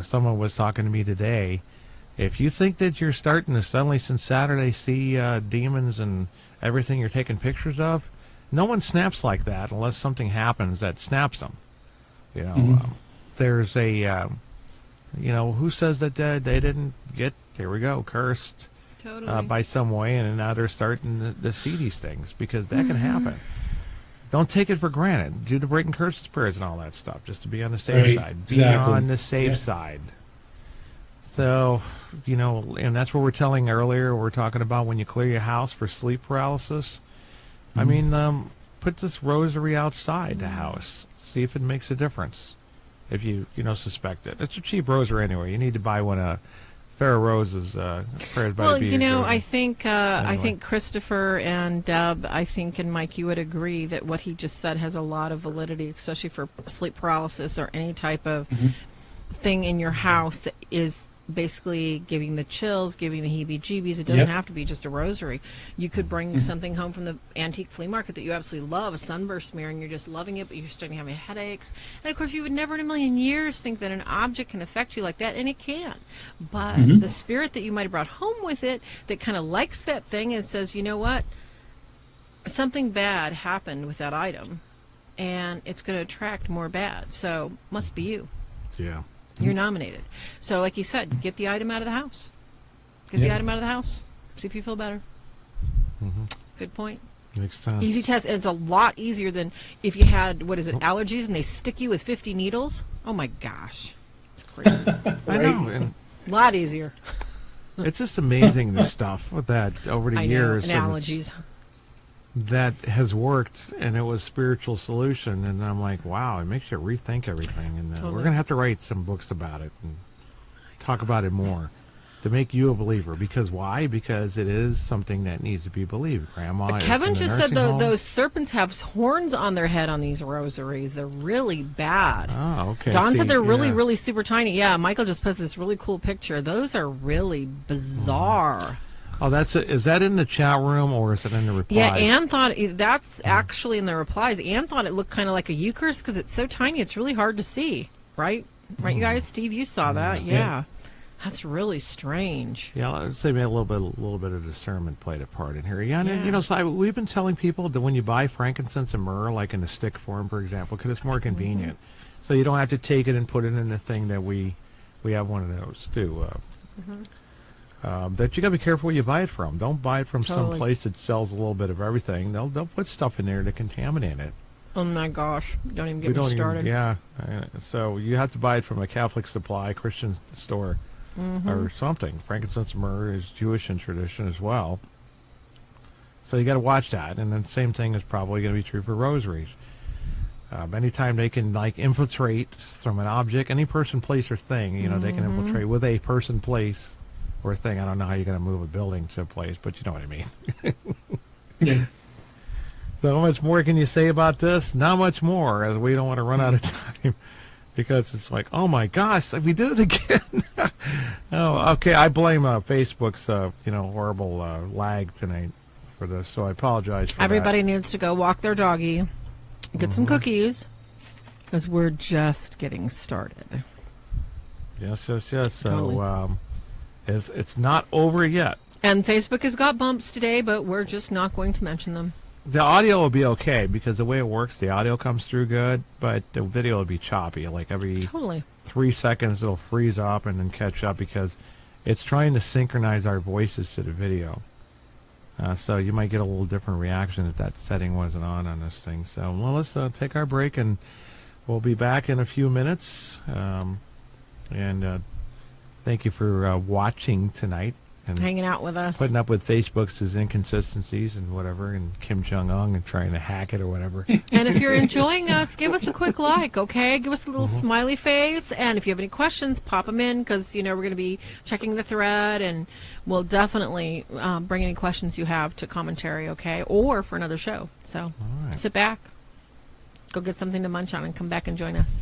someone was talking to me today. If you think that you're starting to suddenly, since Saturday, see demons and everything you're taking pictures of, no one snaps like that unless something happens that snaps them. You know, there's a, who says that they didn't get, here we go, cursed by some way, and now they're starting to see these things, because that can happen. Don't take it for granted. Do the break and curse spirits and all that stuff, just to be on the safe side. Be on the safe side. So, and that's what we're telling earlier. We're talking about when you clear your house for sleep paralysis. I mean, put this rosary outside the house. See if it makes a difference. If you, suspect it. It's a cheap rosary anyway. You need to buy one of Farah Rose's prayers by the Beatles. I think Christopher and Deb, and Mike, you would agree that what he just said has a lot of validity, especially for sleep paralysis or any type of thing in your house that is basically giving the chills, giving the heebie-jeebies. It doesn't have to be just a rosary. You could bring something home from the antique flea market that you absolutely love, a sunburst smear, and you're just loving it, but you're starting to have headaches. And of course, you would never in a million years think that an object can affect you like that, and it can. But the spirit that you might have brought home with it that kind of likes that thing and says, you know what, something bad happened with that item, and it's going to attract more bad. So must be you. Yeah. You're nominated. So, like you said, get the item out of the house. Get the item out of the house. See if you feel better. Good point. Makes sense. Easy test. It's a lot easier than if you had, allergies, and they stick you with 50 needles. Oh, my gosh. It's crazy. I know. And a lot easier. It's just amazing, the stuff that over the years. And allergies. That has worked, and it was spiritual solution, and I'm like, wow, it makes you rethink everything, and we're going to have to write some books about it and talk about it more to make you a believer. Because why? Because it is something that needs to be believed. Grandma Kevin just said those serpents have horns on their head on these rosaries. They're really bad. Oh, okay. Don said they're really, really super tiny. Yeah, Michael just posted this really cool picture. Those are really bizarre. Oh, is that in the chat room, or is it in the replies? Yeah, Ann thought that's actually in the replies. Ann thought it looked kind of like a Eucharist because it's so tiny. It's really hard to see, right? Right, you guys? Steve, you saw that. Yeah. That's really strange. Yeah, I'd say maybe a little bit of discernment played a part in here. Yeah. So we've been telling people that when you buy frankincense and myrrh, like in a stick form, for example, because it's more convenient, so you don't have to take it and put it in the thing that we have one of those too. That you gotta be careful where you buy it from. Don't buy it from some place that sells a little bit of everything. They'll put stuff in there to contaminate it. Oh my gosh! Don't even get me started. So you have to buy it from a Catholic supply, Christian store, or something. Frankincense and myrrh is Jewish in tradition as well. So you got to watch that. And then the same thing is probably going to be true for rosaries. Anytime they can infiltrate from an object, any person, place, or thing, they can infiltrate with a person, place, or thing. I don't know how you're going to move a building to a place, but you know what I mean. Yeah. So how much more can you say about this? Not much more, as we don't want to run out of time, because it's like, oh my gosh, we did it again. Oh, okay. I blame Facebook's horrible lag tonight for this, so I apologize for Everybody needs to go walk their doggy, get some cookies, because we're just getting started. Yes. So totally. It's not over yet. And Facebook has got bumps today, but we're just not going to mention them. The audio will be okay, because the way it works, the audio comes through good, but the video will be choppy. Like every 3 seconds, it'll freeze up and then catch up, because it's trying to synchronize our voices to the video. So you might get a little different reaction if that setting wasn't on this thing. So, well, let's take our break, and we'll be back in a few minutes. Thank you for watching tonight. And hanging out with us. Putting up with Facebook's inconsistencies and whatever, and Kim Jong-un and trying to hack it or whatever. And if you're enjoying us, give us a quick like, okay? Give us a little smiley face. And if you have any questions, pop them in, because, we're going to be checking the thread, and we'll definitely bring any questions you have to commentary, okay? Or for another show. So sit back, go get something to munch on, and come back and join us.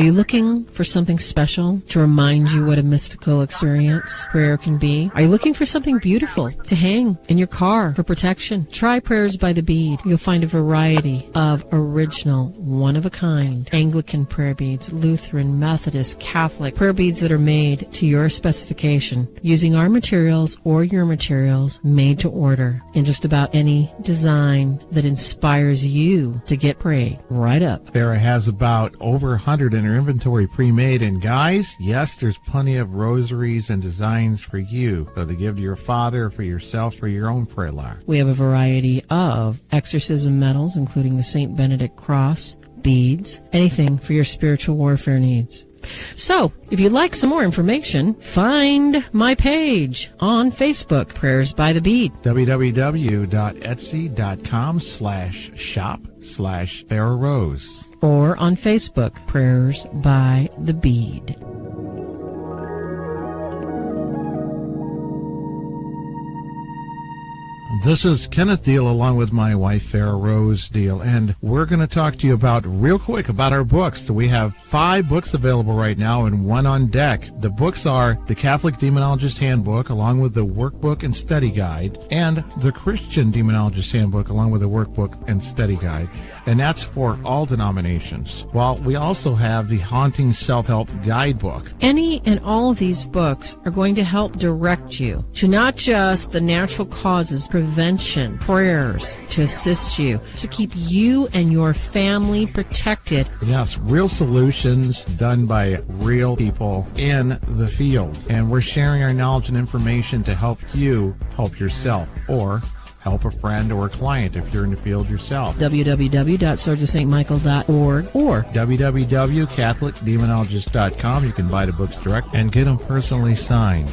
you looking for something special to remind you what a mystical experience prayer can be? Are you looking for something beautiful to hang in your car for protection? Try Prayers by the Bead. You'll find a variety of original, one-of-a-kind Anglican prayer beads, Lutheran, Methodist, Catholic prayer beads that are made to your specification using our materials or your materials made to order in just about any design that inspires you to get prayed right up. Farah has about over 100 in her inventory pre-made, and guys, yes, there's plenty of rosaries and designs for you, so to give to your father, for yourself, for your own prayer life. We have a variety of exorcism medals, including the St. Benedict cross, beads, anything for your spiritual warfare needs. So, if you'd like some more information, find my page on Facebook, Prayers by the Bead. www.etsy.com/shop/FarahRose. Or on Facebook, Prayers by the Bead. This is Kenneth Deel along with my wife, Farah Rose Deel, and we're going to talk to you real quick about our books. So we have 5 books available right now and 1 on deck. The books are the Catholic Demonologist Handbook along with the Workbook and Study Guide, and the Christian Demonologist Handbook along with the Workbook and Study Guide, and that's for all denominations. While we also have the Haunting Self-Help Guidebook. Any and all of these books are going to help direct you to not just the natural causes, prevention, prayers to assist you, to keep you and your family protected. Yes, real solutions done by real people in the field. And we're sharing our knowledge and information to help you help yourself, or help a friend or a client if you're in the field yourself. www.swordsofstmichael.org or www.catholicdemonologist.com. You can buy the books direct and get them personally signed.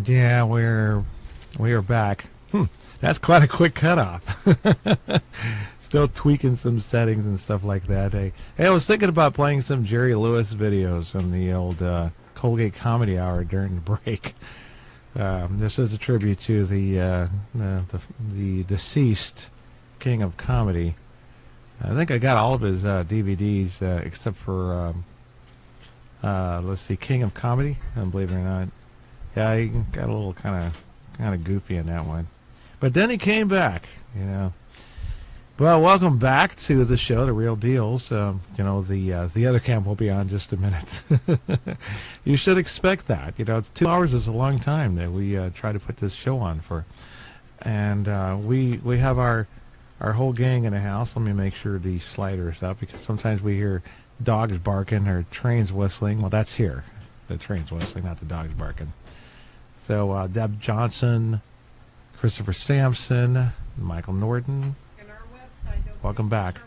Yeah, we are back. That's quite a quick cutoff. Still tweaking some settings and stuff like that. Hey, I was thinking about playing some Jerry Lewis videos from the old Colgate Comedy Hour during the break. This is a tribute to the deceased king of comedy. I think I got all of his DVDs except for let's see, King of Comedy. Believe it or not. Yeah, he got a little kind of goofy in that one, but then he came back, you know. Well, welcome back to the show, The Real Deals. You know, the other cam will be on just a minute. You should expect that. You know, 2 hours is a long time that we try to put this show on for, and we have our whole gang in the house. Let me make sure the slider is up, because sometimes we hear dogs barking or trains whistling. Well, that's here. The train's whistling, not the dogs barking. So Deb Johnson, Christopher Sampson, Michael Norton. And our website. Welcome back.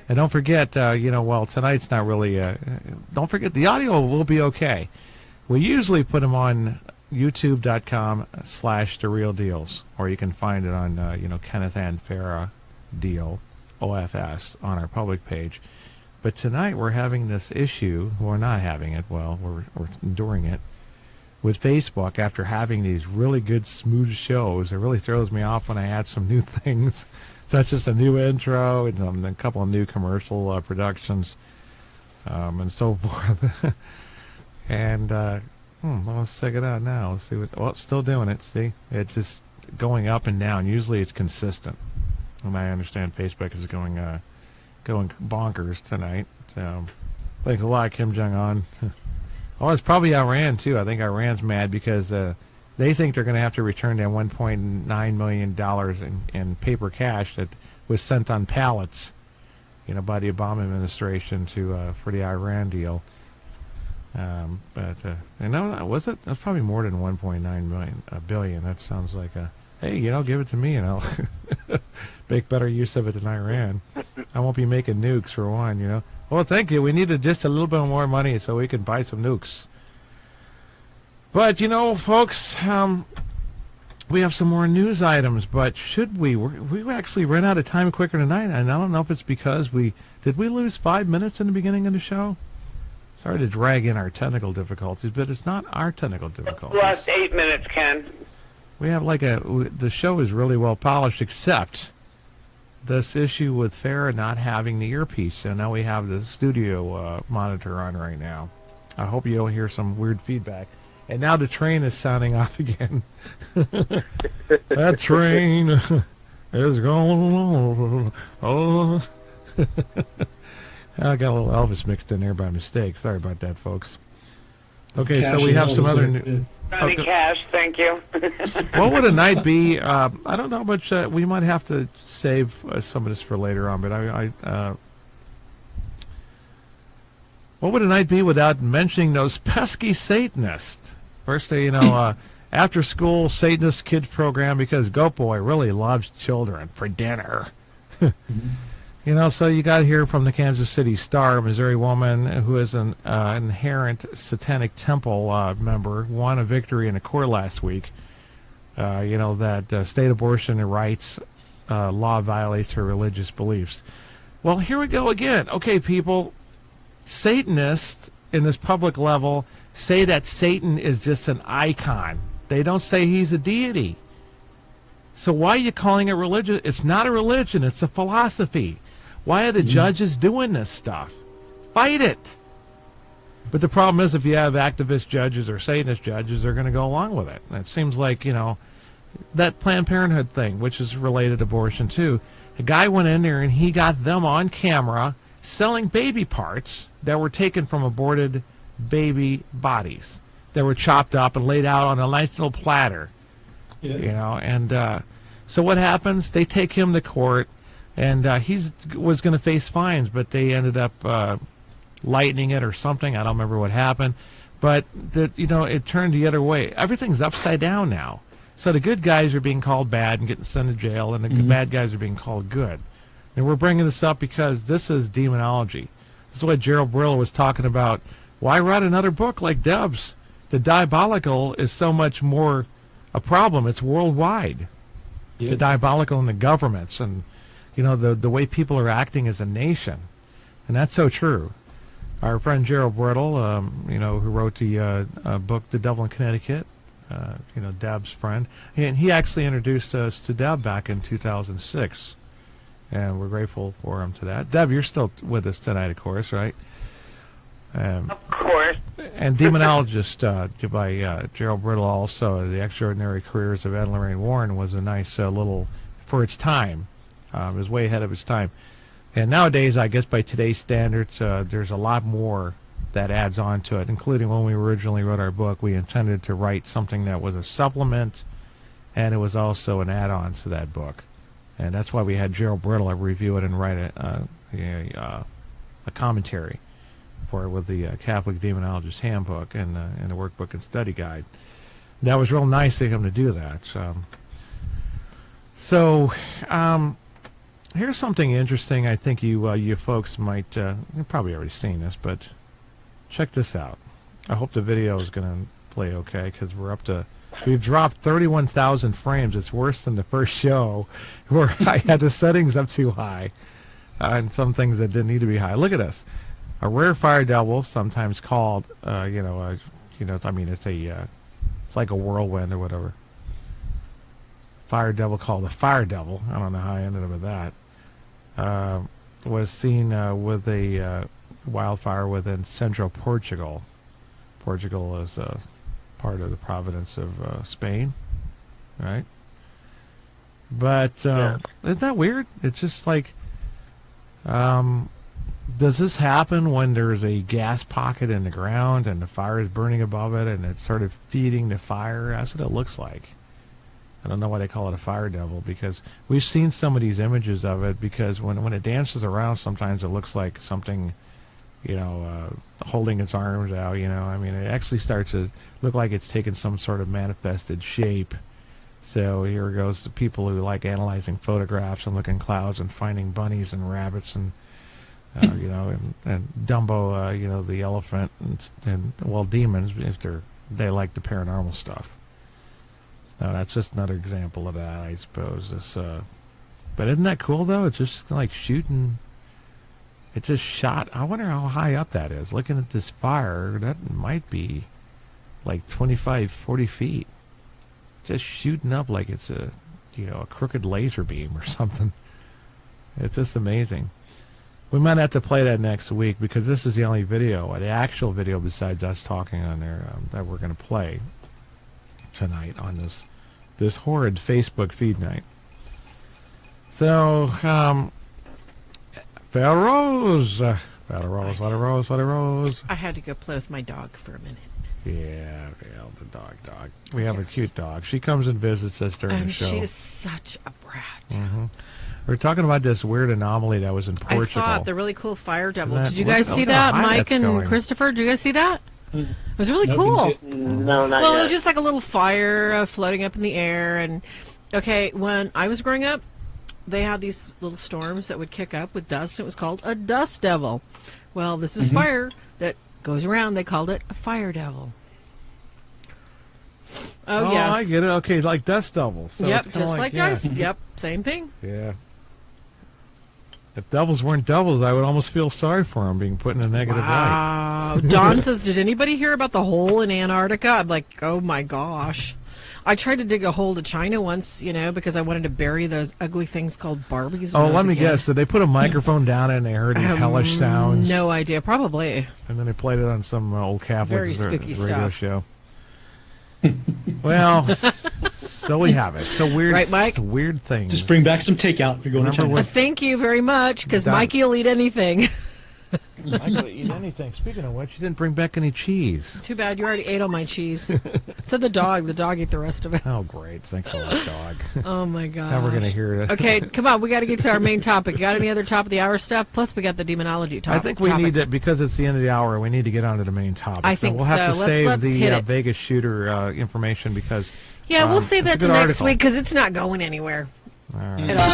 And don't forget, you know, well, tonight's not really, don't forget, the audio will be okay. We usually put them on youtube.com/TheRealDeals, or you can find it on, you know, Kenneth and Farah Deel, OFS, on our public page. But tonight we're having this issue. We're not having it. Well, we're enduring it with Facebook after having these really good, smooth shows. It really throws me off when I add some new things, such as a new intro and a couple of new commercial productions and so forth. And let's check it out now. Let's see what. Well, it's still doing it. See, it's just going up and down. Usually it's consistent. And I understand Facebook is going bonkers tonight. So, thanks a lot, Kim Jong-un. Oh, it's probably Iran, too. I think Iran's mad because they think they're going to have to return that $1.9 million in paper cash that was sent on pallets, you know, by the Obama administration for the Iran deal. But no, was it? That's probably more than 1.9 billion. That sounds like a, hey, you know, give it to me, you know. Make better use of it than Iran. I won't be making nukes for one, you know. Well, thank you. We needed just a little bit more money so we could buy some nukes. But, you know, folks, we have some more news items, but should we? We actually ran out of time quicker tonight, and I don't know if it's because did we lose 5 minutes in the beginning of the show? Sorry to drag in our technical difficulties, but it's not our technical difficulties. Lost 8 minutes, Ken. We have the show is really well polished, except this issue with Farah not having the earpiece. So now we have the studio monitor on right now. I hope you don't hear some weird feedback. And now the train is sounding off again. That train is going. Oh. I got a little Elvis mixed in there by mistake. Sorry about that, folks. Okay, so we have some other news. Johnny Cash, thank you. What would a night be? I don't know how much. We might have to save some of this for later on, but what would a night be without mentioning those pesky Satanists? First, after school Satanist kids program, because Goat Boy really loves children for dinner. You know, so you got to hear from the Kansas City Star, a Missouri woman who is an inherent Satanic Temple member, won a victory in a court last week. That state abortion rights law violates her religious beliefs. Well, here we go again. Okay, people, Satanists in this public level say that Satan is just an icon. They don't say he's a deity. So why are you calling it religion? It's not a religion. It's a philosophy. Why are the judges doing this stuff? Fight it. But the problem is if you have activist judges or Satanist judges, they're going to go along with it. And it seems like, that Planned Parenthood thing, which is related to abortion too. A guy went in there and he got them on camera selling baby parts that were taken from aborted baby bodies that were chopped up and laid out on a nice little platter. Yeah. So what happens? They take him to court, and he was going to face fines, but they ended up lightening it or something. I don't remember what happened, but it turned the other way. Everything's upside down now. So the good guys are being called bad and getting sent to jail, and the bad guys are being called good. And we're bringing this up because this is demonology. This is what Gerald Brillo was talking about. Why write another book like Deb's? The diabolical is so much more a problem. It's worldwide. Yeah. The diabolical in the governments and, the way people are acting as a nation. And that's so true. Our friend Gerald Brittle, who wrote the book, The Devil in Connecticut, Deb's friend, and he actually introduced us to Deb back in 2006. And we're grateful for him to that. Deb, you're still with us tonight, of course, right? Of course. And Demonologist by Gerald Brittle also. The Extraordinary Careers of Ed and Lorraine Warren was a nice little, for its time. It was way ahead of its time. And nowadays, I guess by today's standards, there's a lot more that adds on to it, including when we originally wrote our book, we intended to write something that was a supplement, and it was also an add-on to that book. And that's why we had Gerald Brittle review it and write a commentary for it with the Catholic Demonologist Handbook and the Workbook and Study Guide. That was real nice of him to do that. So here's something interesting. I think you folks might you've probably already seen this, but check this out. I hope the video is going to play okay because we've dropped 31,000 frames. It's worse than the first show where I had the settings up too high and some things that didn't need to be high. Look at this. A rare fire devil, sometimes called, it's like a whirlwind or whatever. Fire devil called a fire devil. I don't know how I ended up with that. Was seen with a wildfire within central Portugal. Portugal is part of the province of Spain, right? But isn't that weird? It's just like, does this happen when there's a gas pocket in the ground and the fire is burning above it and it's sort of feeding the fire? That's what it looks like. I don't know why they call it a fire devil, because we've seen some of these images of it, because when it dances around, sometimes it looks like something, holding its arms out, I mean, it actually starts to look like it's taken some sort of manifested shape. So here goes the people who like analyzing photographs and looking clouds and finding bunnies and rabbits and you know, and Dumbo, you know, the elephant, and well, demons if they like the paranormal stuff. Now that's just another example of that, I suppose. This, but isn't that cool though? It's just like shooting. It just shot. I wonder how high up that is. Looking at this fire, that might be like 25, 40 feet. Just shooting up like it's a, you know, a crooked laser beam or something. It's just amazing. We might have to play that next week because this is the only video, the actual video besides us talking on there, that we're going to play tonight on this horrid Facebook feed night. So, Farah, what a rose. I had to go play with my dog for a minute. Yeah, well, the dog. We have a cute dog. She comes and visits us during the show. She is such a brat. Mm-hmm. We're talking about this weird anomaly that was in Portugal. I saw it, the really cool fire devil. Did you guys see that, Mike and Christopher? Did you guys see that? It was really cool. No, not Well, yet. it was just like a little fire floating up in the air. And okay, when I was growing up, they had these little storms that would kick up with dust. It was called a dust devil. Well, this is fire that goes around. They called it a fire devil. Oh, yes. I get it. Okay, like dust devils. So yep, just like dust. Yep, same thing. Yeah. If devils weren't devils, I would almost feel sorry for them being put in a negative light. Don says, did anybody hear about the hole in Antarctica? I'm like, oh my gosh. I tried to dig a hole to China once, you know, because I wanted to bury those ugly things called Barbies. Oh, let me guess. Did they put a microphone down and they heard these hellish sounds? No idea. Probably. And then they played it on some old Catholic radio stuff. Show. Well, so we have it. So weird, right, Mike? Weird things. Just bring back some takeout if you're going to China. Thank you very much, because Mikey will eat anything. Mikey will eat anything. Speaking of which, you didn't bring back any cheese. Too bad. You already ate all my cheese. So the dog ate the rest of it. Oh, great. Thanks a lot, dog. Oh, my God. Now we're going to hear it. Okay, come on. We got to get to our main topic. Got any other top of the hour stuff? Plus, we got the demonology topic. I think we need to, because it's the end of the hour, we need to get on to the main topic. I think we'll have to save let's the Vegas shooter information because... Yeah, we'll save that to next week because it's not going anywhere. All right. At all.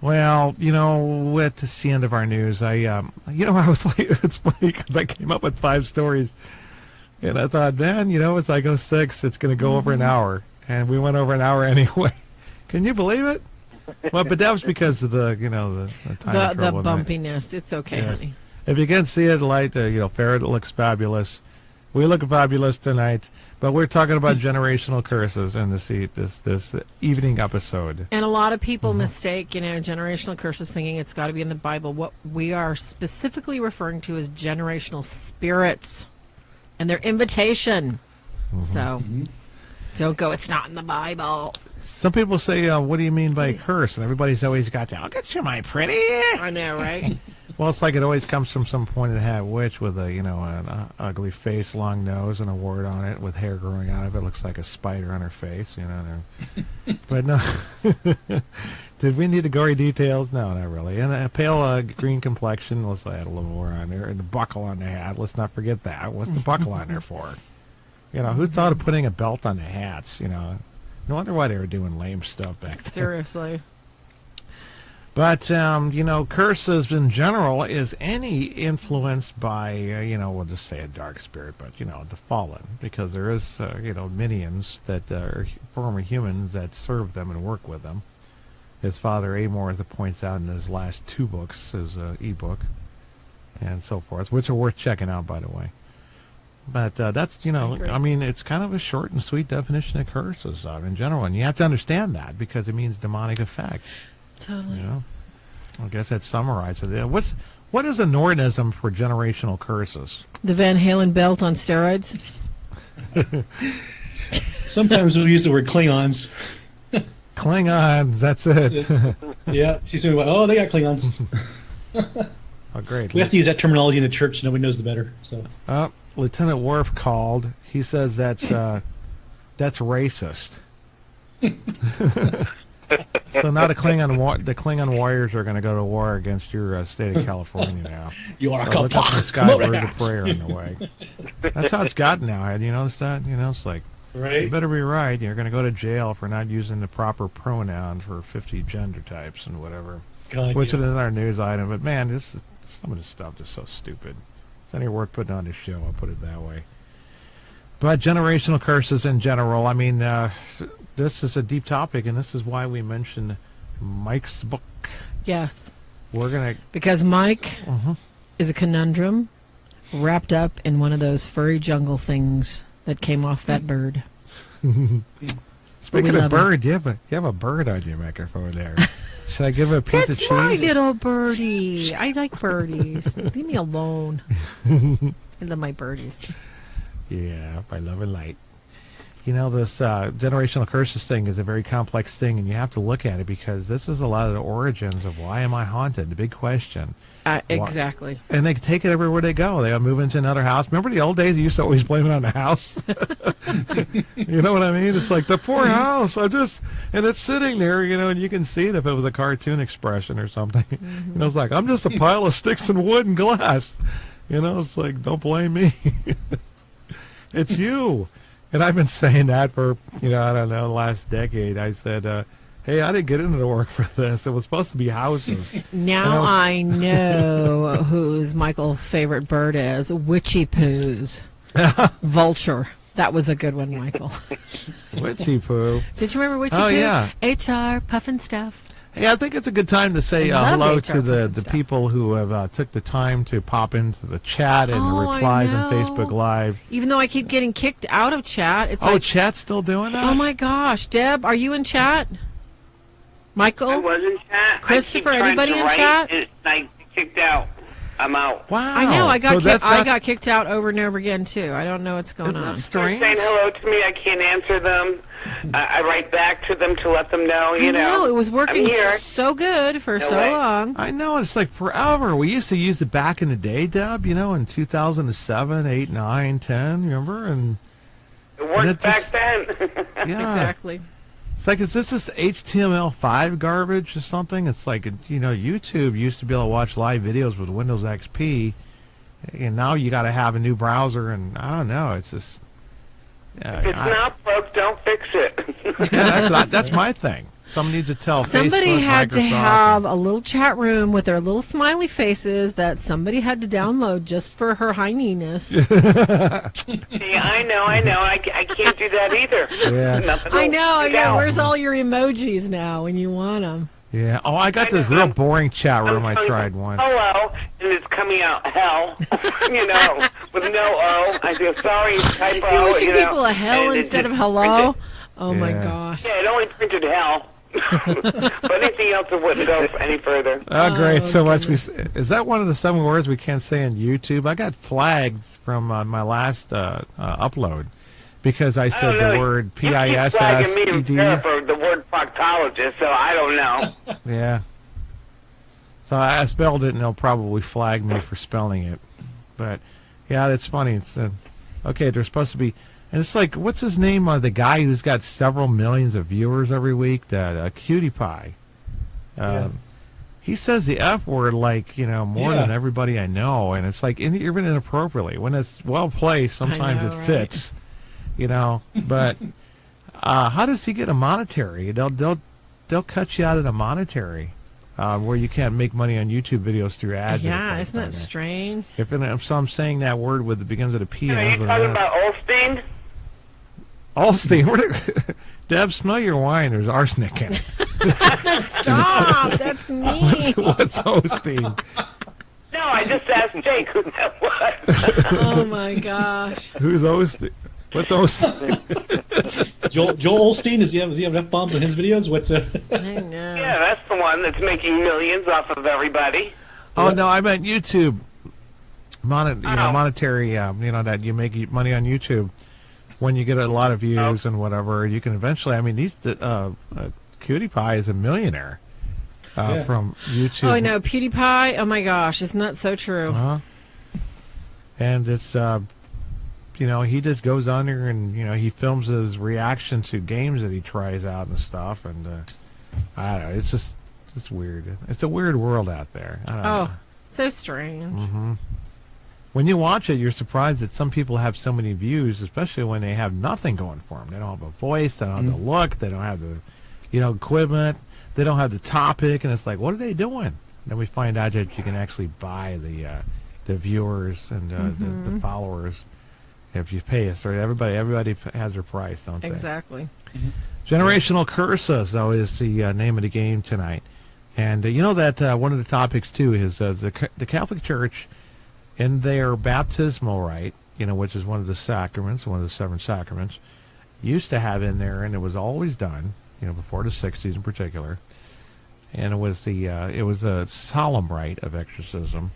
Well, you know, at the end of our news, I was like, it's funny because I came up with 5 stories, and I thought, man, you know, as I go 6, it's going to go over an hour, and we went over an hour anyway. Can you believe it? Well, but that was because of the, you know, the time the bumpiness. It's okay, honey. If you can see it, light, you know, Farah looks fabulous. We look fabulous tonight, but we're talking about generational curses in this evening episode. And a lot of people mistake, you know, generational curses thinking it's got to be in the Bible. What we are specifically referring to is generational spirits and their invitation. So don't go, it's not in the Bible. Some people say, what do you mean by curse? And everybody's always got that, I'll get you, my pretty. I know, right? Well, it's like it always comes from some pointed-hat witch with a, you know, an ugly face, long nose, and a wart on it with hair growing out of it. Looks like a spider on her face, you know. But no. Did we need the gory details? No, not really. And a pale green complexion. Let's add a little more on there. And the buckle on the hat. Let's not forget that. What's the buckle on there for? You know, who thought of putting a belt on the hats, you know? No wonder why they were doing lame stuff back then. Seriously. But, you know, curses in general is any influenced by, you know, we'll just say a dark spirit, but, you know, the fallen. Because there is, you know, minions that are former humans that serve them and work with them. His father, Amor, points out in his last 2 books, his e-book, and so forth, which are worth checking out, by the way. But that's, you know, I mean, it's kind of a short and sweet definition of curses in general. And you have to understand that because it means demonic effect. Totally. You know? I guess that summarizes it. What is a Nortonism for generational curses? The Van Halen belt on steroids? Sometimes we'll use the word Klingons. Klingons, that's it. Yeah, she's doing oh, they got Klingons. Oh, great. We have to use that terminology in the church. Nobody knows the better. So. Lieutenant Worf called. He says that's racist. So now the Klingon warriors are going to go to war against your state of California now. You are so look up in the sky, birds of prey are on the way. That's how it's gotten now. Have you noticed that? You know, it's like, right? You better be right. You're going to go to jail for not using the proper pronoun for 50 gender types and whatever. God, which is another news item. But man, some of this stuff is so stupid. It's not even worth putting on this show. I'll put it that way. But generational curses in general. I mean, this is a deep topic, and this is why we mentioned Mike's book. Yes. Because Mike is a conundrum wrapped up in one of those furry jungle things that came off that bird. Speaking of bird, you have a bird on your microphone there. Should I give it a piece of cheese? That's my little birdie. I like birdies. Leave me alone. I love my birdies. Yeah, by love and light. You know, this generational curses thing is a very complex thing, and you have to look at it because this is a lot of the origins of why am I haunted? The big question. Exactly. And they take it everywhere they go. They move into another house. Remember the old days? You used to always blame it on the house. You know what I mean? It's like the poor house. And it's sitting there, you know, and you can see it if it was a cartoon expression or something. You know, it's like, I'm just a pile of sticks and wood and glass. You know, it's like, don't blame me. It's you. And I've been saying that for, you know, I don't know, the last decade. I said, hey, I didn't get into the work for this. It was supposed to be houses. Now I know whose Michael's favorite bird is. Witchy Poo's. Vulture. That was a good one, Michael. Witchy Poo. Did you remember Witchy Poo? Oh, yeah. HR, puffin stuff. Hey, I think it's a good time to say hello to the people who have took the time to pop into the chat and the replies on Facebook Live. Even though I keep getting kicked out of chat. It's chat's still doing that? Oh, my gosh. Deb, are you in chat? Michael? I was in chat. Christopher, anybody in chat? I kicked out. I'm out. Wow. I know. I got kicked out over and over again, too. I don't know what's going on. That's strange. They're saying hello to me. I can't answer them. I write back to them to let them know, you know. It was working so good for so long. I know. It's like forever. We used to use it back in the day, Deb, you know, in 2007, 8, 9, 10, remember? And it worked back then. Yeah. Exactly. It's like, is this HTML5 garbage or something? It's like, you know, YouTube used to be able to watch live videos with Windows XP, and now you got to have a new browser, and I don't know. It's just... if it's not broke, don't fix it. Yeah, that's my thing. Someone needs to tell somebody Facebook, had Microsoft, to have a little chat room with their little smiley faces that somebody had to download just for her highness. See, I know. I can't do that either. Yeah. I know. Where's all your emojis now when you want them? Yeah. Oh, I got this real boring chat room I tried once. Hello, and it's coming out hell, you know, with no O. I feel sorry, typo. You're wishing you know, people a hell instead of hello? Oh, my Yeah. gosh. Yeah, it only printed hell. But anything else, it wouldn't go any further. Oh, great. So much. Is that one of the 7 words we can't say on YouTube? I got flagged from my last upload because I said the word PISSED. For the word proctologist, so I don't know. Yeah. So I spelled it, and they'll probably flag me for spelling it. But, yeah, it's funny. It's okay, they're supposed to be... And it's like, what's his name? The guy who's got several millions of viewers every week, that Cutie Pie. He says the F word like, you know, more than everybody I know, and it's like even inappropriately. When it's well placed, sometimes it fits, you know. But how does he get a monetary? They'll cut you out of the monetary, where you can't make money on YouTube videos through ads. Yeah, isn't that strange? If I'm saying that word with the begins with a P. Are you talking about Olstein? Olstein, Deb, smell your wine. There's arsenic in it. Stop! That's me. What's Olstein? No, I just asked Jake who that was. Oh my gosh. Who's Olstein? What's Olstein? Joel Olstein, does he have F-bombs on his videos? I know. Yeah, that's the one that's making millions off of everybody. Oh no, I meant YouTube. Monetary. You know that you make money on YouTube when you get a lot of views and whatever. You can eventually. I mean, Cutie Pie is a millionaire from YouTube. Oh, I know. PewDiePie. Oh my gosh, isn't that so true? And it's you know, he just goes on there and, you know, he films his reaction to games that he tries out and stuff, and I don't know. It's just weird. It's a weird world out there. I don't know. So strange. Mm-hmm. When you watch it, you're surprised that some people have so many views, especially when they have nothing going for them. They don't have a voice, they don't have the look, they don't have the, equipment, they don't have the topic, and it's like, what are they doing? Then we find out that you can actually buy the viewers and the followers if you pay us. Or everybody has their price, don't they? Exactly. Generational curses, though, is the name of the game tonight. And you know that one of the topics, too, is the Catholic Church, in their baptismal rite, which is one of the sacraments, one of the 7 sacraments, used to have in there, and it was always done, before the 60s in particular, and it was a solemn rite of exorcism.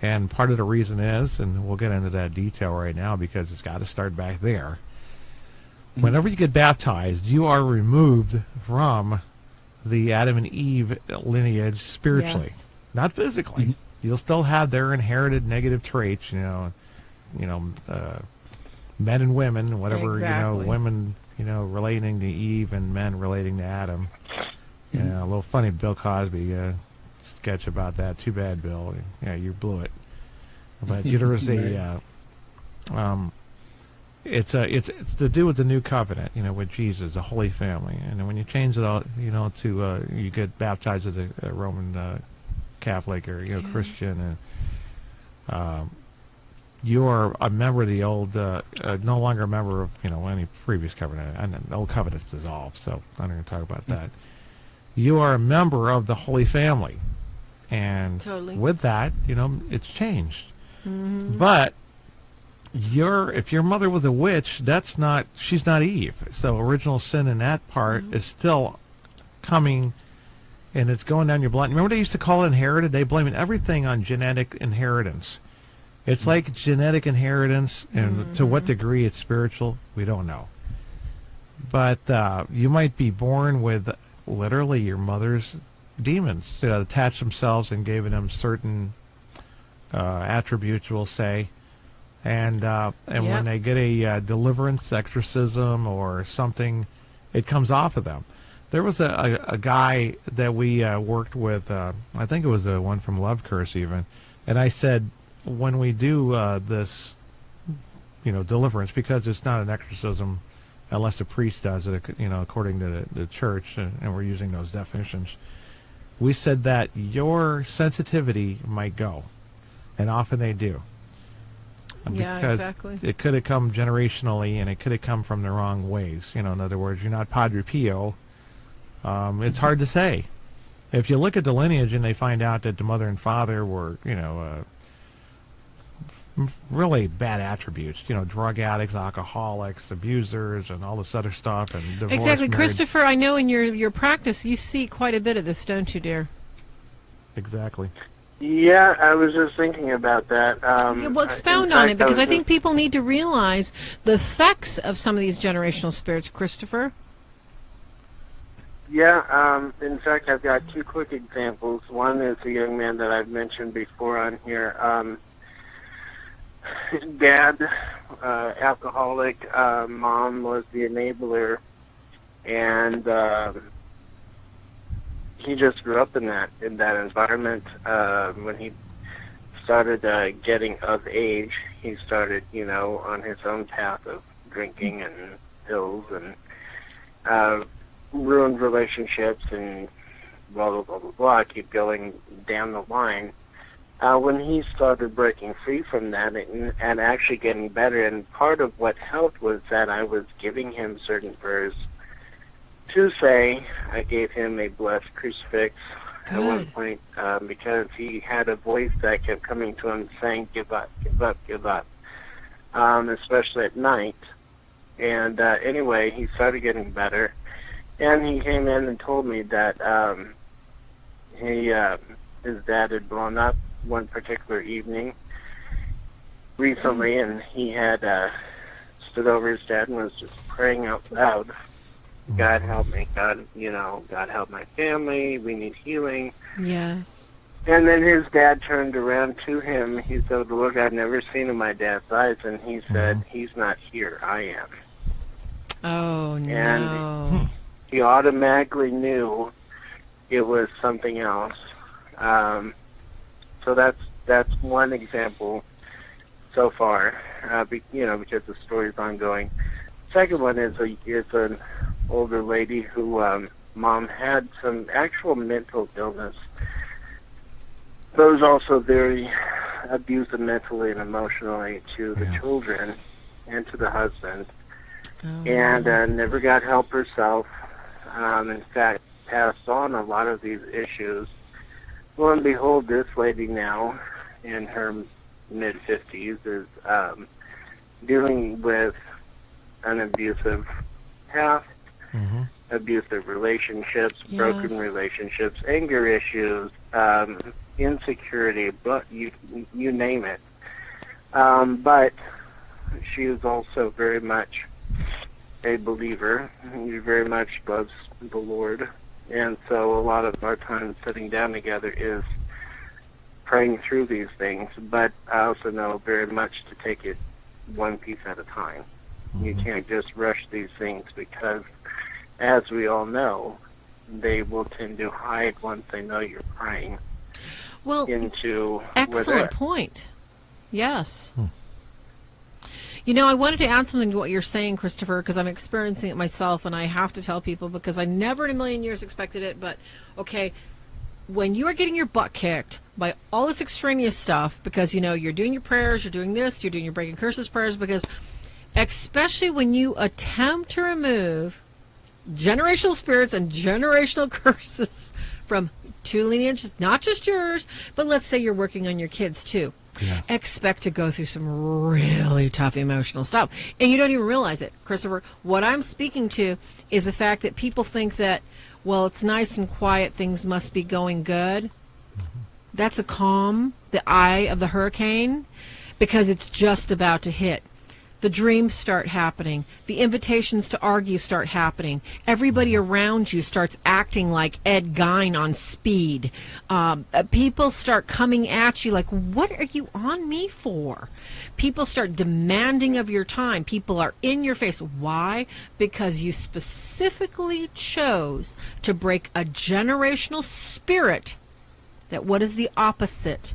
And part of the reason is, and we'll get into that detail right now because it's got to start back there, whenever you get baptized, you are removed from the Adam and Eve lineage spiritually, not physically. You'll still have their inherited negative traits, men and women, whatever, women, relating to Eve and men relating to Adam. A little funny Bill Cosby sketch about that. Too bad, Bill. Yeah, you blew it. But there's it's to do with the new covenant, with Jesus, the Holy Family. And when you change it all, to you get baptized as a Roman Catholic or Christian, and you are a member of the old, no longer a member of any previous covenant. And the old covenant's dissolved, so I'm not going to talk about that. You are a member of the Holy Family, and with that, it's changed. But if your mother was a witch, she's not Eve. So original sin in that part is still coming, and it's going down your blood. Remember they used to call it inherited? They blame everything on genetic inheritance. It's like genetic inheritance, and to what degree it's spiritual, we don't know. But you might be born with literally your mother's demons that attach themselves and gave them certain attributes, we'll say. And when they get a deliverance, exorcism, or something, it comes off of them. There was a guy that we worked with, I think it was the one from Love Curse even, and I said, when we do this, deliverance, because it's not an exorcism unless a priest does it, according to the church, and we're using those definitions, we said that your sensitivity might go, and often they do. Because it could have come generationally, and it could have come from the wrong ways. In other words, you're not Padre Pio. It's hard to say. If you look at the lineage and they find out that the mother and father were, really bad attributes, drug addicts, alcoholics, abusers, and all this other stuff, and divorce, exactly, marriage. Christopher. I know in your practice you see quite a bit of this, don't you, dear? Exactly. Yeah, I was just thinking about that. Well, expound on it, because I think people need to realize the effects of some of these generational spirits, Christopher. Yeah, in fact, I've got 2 quick examples. One is a young man that I've mentioned before on here. His dad, alcoholic, mom was the enabler, and he just grew up in that environment. When he started getting of age, he started, on his own path of drinking and pills, and ruined relationships, and blah, blah, blah, blah, blah, keep going down the line. When he started breaking free from that and actually getting better, and part of what helped was that I was giving him certain prayers to say. I gave him a blessed crucifix at one point because he had a voice that kept coming to him saying, give up, give up, give up, especially at night. And anyway, he started getting better, and he came in and told me that his dad had blown up one particular evening recently, and he had stood over his dad and was just praying out loud, God help me, God help my family, we need healing. Yes. And then his dad turned around to him. He said, look, I've never seen in my dad's eyes, and he said, he's not here, I am. Oh, no. And he automatically knew it was something else. So that's one example so far, because the story's ongoing. Second one is an older lady who mom had some actual mental illness, but was also very abusive mentally and emotionally to the children and to the husband, and never got help herself. In fact, passed on a lot of these issues. Lo and behold, this lady now, in her mid-50s, is dealing with an abusive past, abusive relationships, broken relationships, anger issues, insecurity, but you name it. But she is also very much a believer. She very much loves the Lord. And so a lot of our time sitting down together is praying through these things. But I also know very much to take it one piece at a time. You can't just rush these things because, as we all know, they will tend to hide once they know you're praying. Well, into excellent point. Yes. I wanted to add something to what you're saying, Christopher, because I'm experiencing it myself, and I have to tell people because I never in a million years expected it. But, okay, when you are getting your butt kicked by all this extraneous stuff, because, you're doing your prayers, you're doing this, you're doing your breaking curses prayers, because especially when you attempt to remove generational spirits and generational curses from two lineages, not just yours, but let's say you're working on your kids too. Yeah. Expect to go through some really tough emotional stuff. And you don't even realize it, Christopher. What I'm speaking to is the fact that people think that, well, it's nice and quiet, things must be going good. That's a calm, the eye of the hurricane, because it's just about to hit. The dreams start happening. The invitations to argue start happening. Everybody around you starts acting like Ed Gein on speed. People start coming at you like, what are you on me for? People start demanding of your time. People are in your face. Why? Because you specifically chose to break a generational spirit. That what is the opposite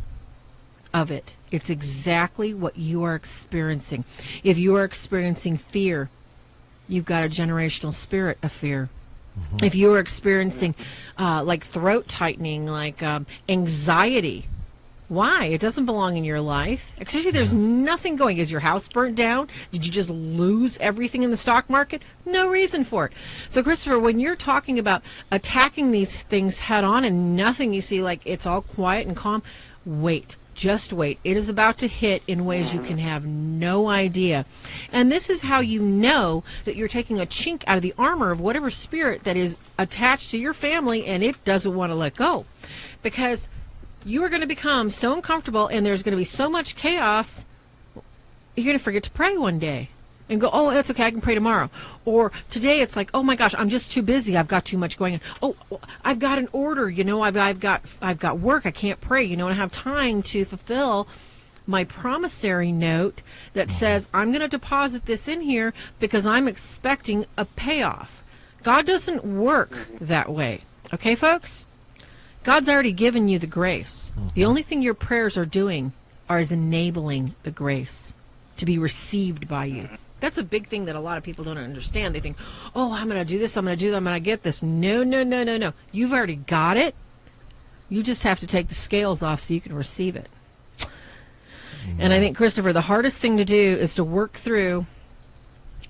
of it? It's exactly what you are experiencing. If you are experiencing fear, you've got a generational spirit of fear. If you are experiencing like throat tightening, like anxiety, why? It doesn't belong in your life. Especially there's nothing going. Is your house burnt down? Did you just lose everything in the stock market? No reason for it. So, Christopher, when you're talking about attacking these things head on and nothing, you see like it's all quiet and calm, wait. Just wait. It is about to hit in ways you can have no idea. And this is how you know that you're taking a chink out of the armor of whatever spirit that is attached to your family and it doesn't want to let go. Because you are going to become so uncomfortable and there's going to be so much chaos, you're going to forget to pray one day. And go, oh, that's okay, I can pray tomorrow. Or today it's like, oh my gosh, I'm just too busy. I've got too much going on. Oh, I've got an order. I've got work. I can't pray. I don't have time to fulfill my promissory note that says I'm going to deposit this in here because I'm expecting a payoff. God doesn't work that way. Okay, folks? God's already given you the grace. The only thing your prayers are doing is enabling the grace to be received by you. That's a big thing that a lot of people don't understand. They think, oh, I'm going to do this, I'm going to do that, I'm going to get this. No. You've already got it. You just have to take the scales off so you can receive it. And I think, Christopher, the hardest thing to do is to work through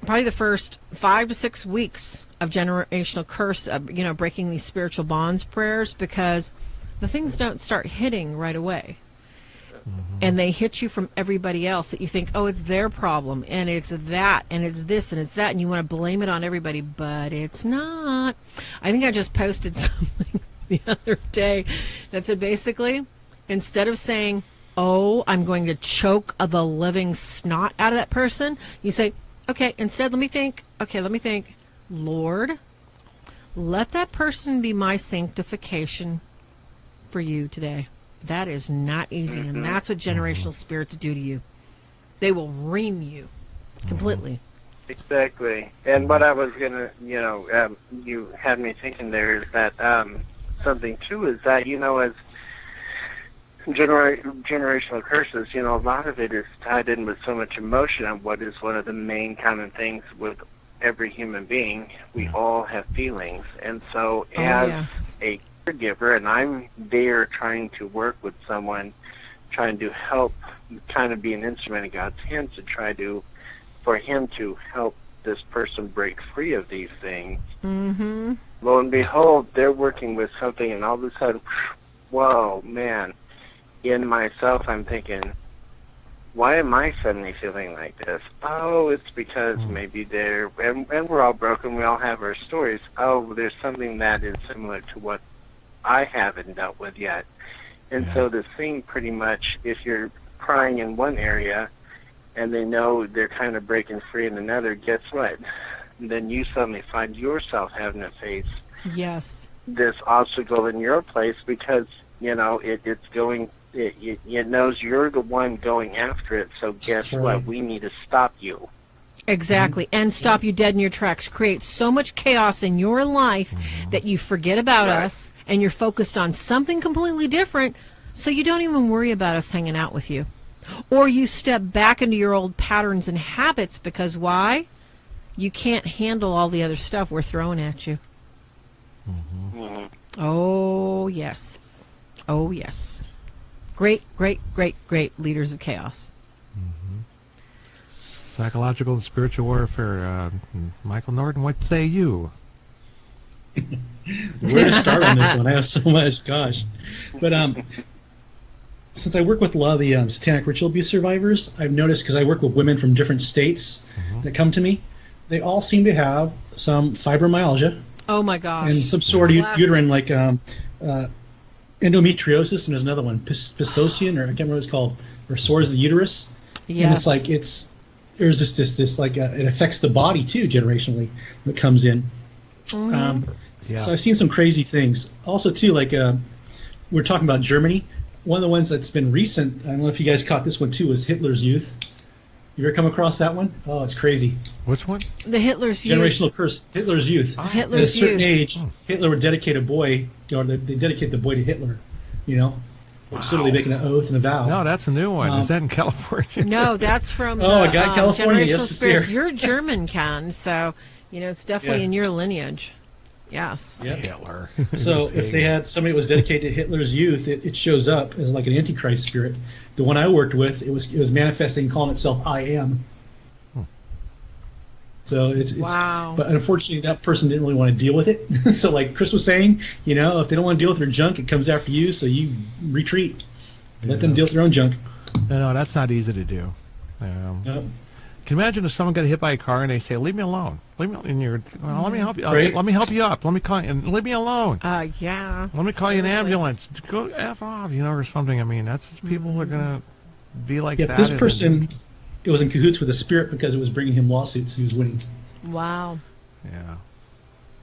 probably the first 5 to 6 weeks of generational curse, breaking these spiritual bonds prayers, because the things don't start hitting right away. And they hit you from everybody else that you think, oh, it's their problem, and it's that, and it's this, and it's that, and you want to blame it on everybody, but it's not. I think I just posted something the other day that said basically, instead of saying, oh, I'm going to choke the living snot out of that person, you say, okay, instead let me think, Lord, let that person be my sanctification for you today. That is not easy, and that's what generational spirits do to you. They will ream you completely. Exactly. And what I was gonna, you had me thinking there is that something too is that as generational curses, a lot of it is tied in with so much emotion on what is one of the main common things with every human being. We all have feelings, and so as a caregiver, and I'm there trying to work with someone, trying to help, kind of be an instrument in God's hands to try to, for him to help this person break free of these things. Mm-hmm. Lo and behold, they're working with something, and all of a sudden, whoa, man, in myself, I'm thinking, why am I suddenly feeling like this? Oh, it's because maybe they're, and we're all broken, we all have our stories. Oh, there's something that is similar to what I haven't dealt with yet. And so the thing pretty much, if you're crying in one area and they know they're kind of breaking free in another, guess what? Then you suddenly find yourself having to face this obstacle in your place because, it's going, it knows you're the one going after it, so guess what? We need to stop you. Exactly, and stop you dead in your tracks. Create so much chaos in your life that you forget about us and you're focused on something completely different, so you don't even worry about us hanging out with you. Or you step back into your old patterns and habits because why? You can't handle all the other stuff we're throwing at you. Oh, yes. Oh, yes. Great, great, great, great leaders of chaos. Psychological and spiritual warfare. Michael Norton, what say you? Where to start on this one? I have so much, gosh. But since I work with a lot of the satanic ritual abuse survivors, I've noticed, because I work with women from different states that come to me, they all seem to have some fibromyalgia. Oh my gosh. And some sort of uterine, like endometriosis, and there's another one, Pistocian, or I can't remember what it's called, or sores of the uterus. Yes. And it's like, there's this like, it affects the body too, generationally, that comes in. So I've seen some crazy things. Also too, like, we're talking about Germany. One of the ones that's been recent, I don't know if you guys caught this one too, was Hitler's Youth. You ever come across that one? Oh, it's crazy. Which one? The Hitler's Youth. Generational curse. Hitler's Youth. At a certain age, Hitler would dedicate a boy, or they dedicate the boy to Hitler, literally making an oath and a vow. No, that's a new one. Is that in California? No, that's from I got California. Generational Yes, Spirits. You're German, Ken, so, it's definitely in your lineage. Yes. Yep. Hitler. So if they had somebody that was dedicated to Hitler's Youth, it shows up as like an Antichrist spirit. The one I worked with, it was manifesting, calling itself I Am. So it's wow. But unfortunately, that person didn't really want to deal with it. So like Chris was saying, if they don't want to deal with their junk, it comes after you. So you retreat, let them deal with their own junk. No, that's not easy to do. Nope. Can you imagine if someone got hit by a car and they say, "Leave me alone. Leave me." And let me help you. Right. Let me help you up. Let me call you and leave me alone. Yeah. Let me call you an ambulance. Go F off, or something. I mean, that's just people are gonna be like that. This person, it was in cahoots with the spirit because it was bringing him lawsuits. He was winning. Wow. Yeah.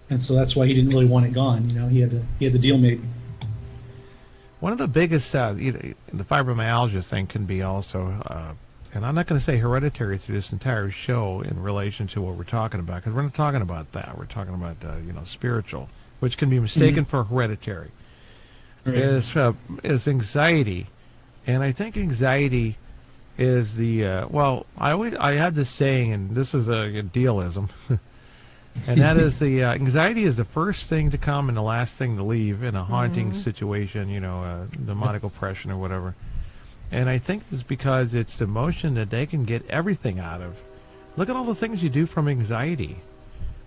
And so that's why he didn't really want it gone. He had the deal made. One of the biggest, the fibromyalgia thing can be also, and I'm not going to say hereditary through this entire show in relation to what we're talking about, because we're not talking about that. We're talking about, spiritual, which can be mistaken for hereditary. Right. Is anxiety, and I think anxiety is the I had this saying, and this is a Deelism, and that is the anxiety is the first thing to come and the last thing to leave in a haunting situation, demonic oppression or whatever. And I think it's because it's the emotion that they can get everything out of. Look at all the things you do from anxiety.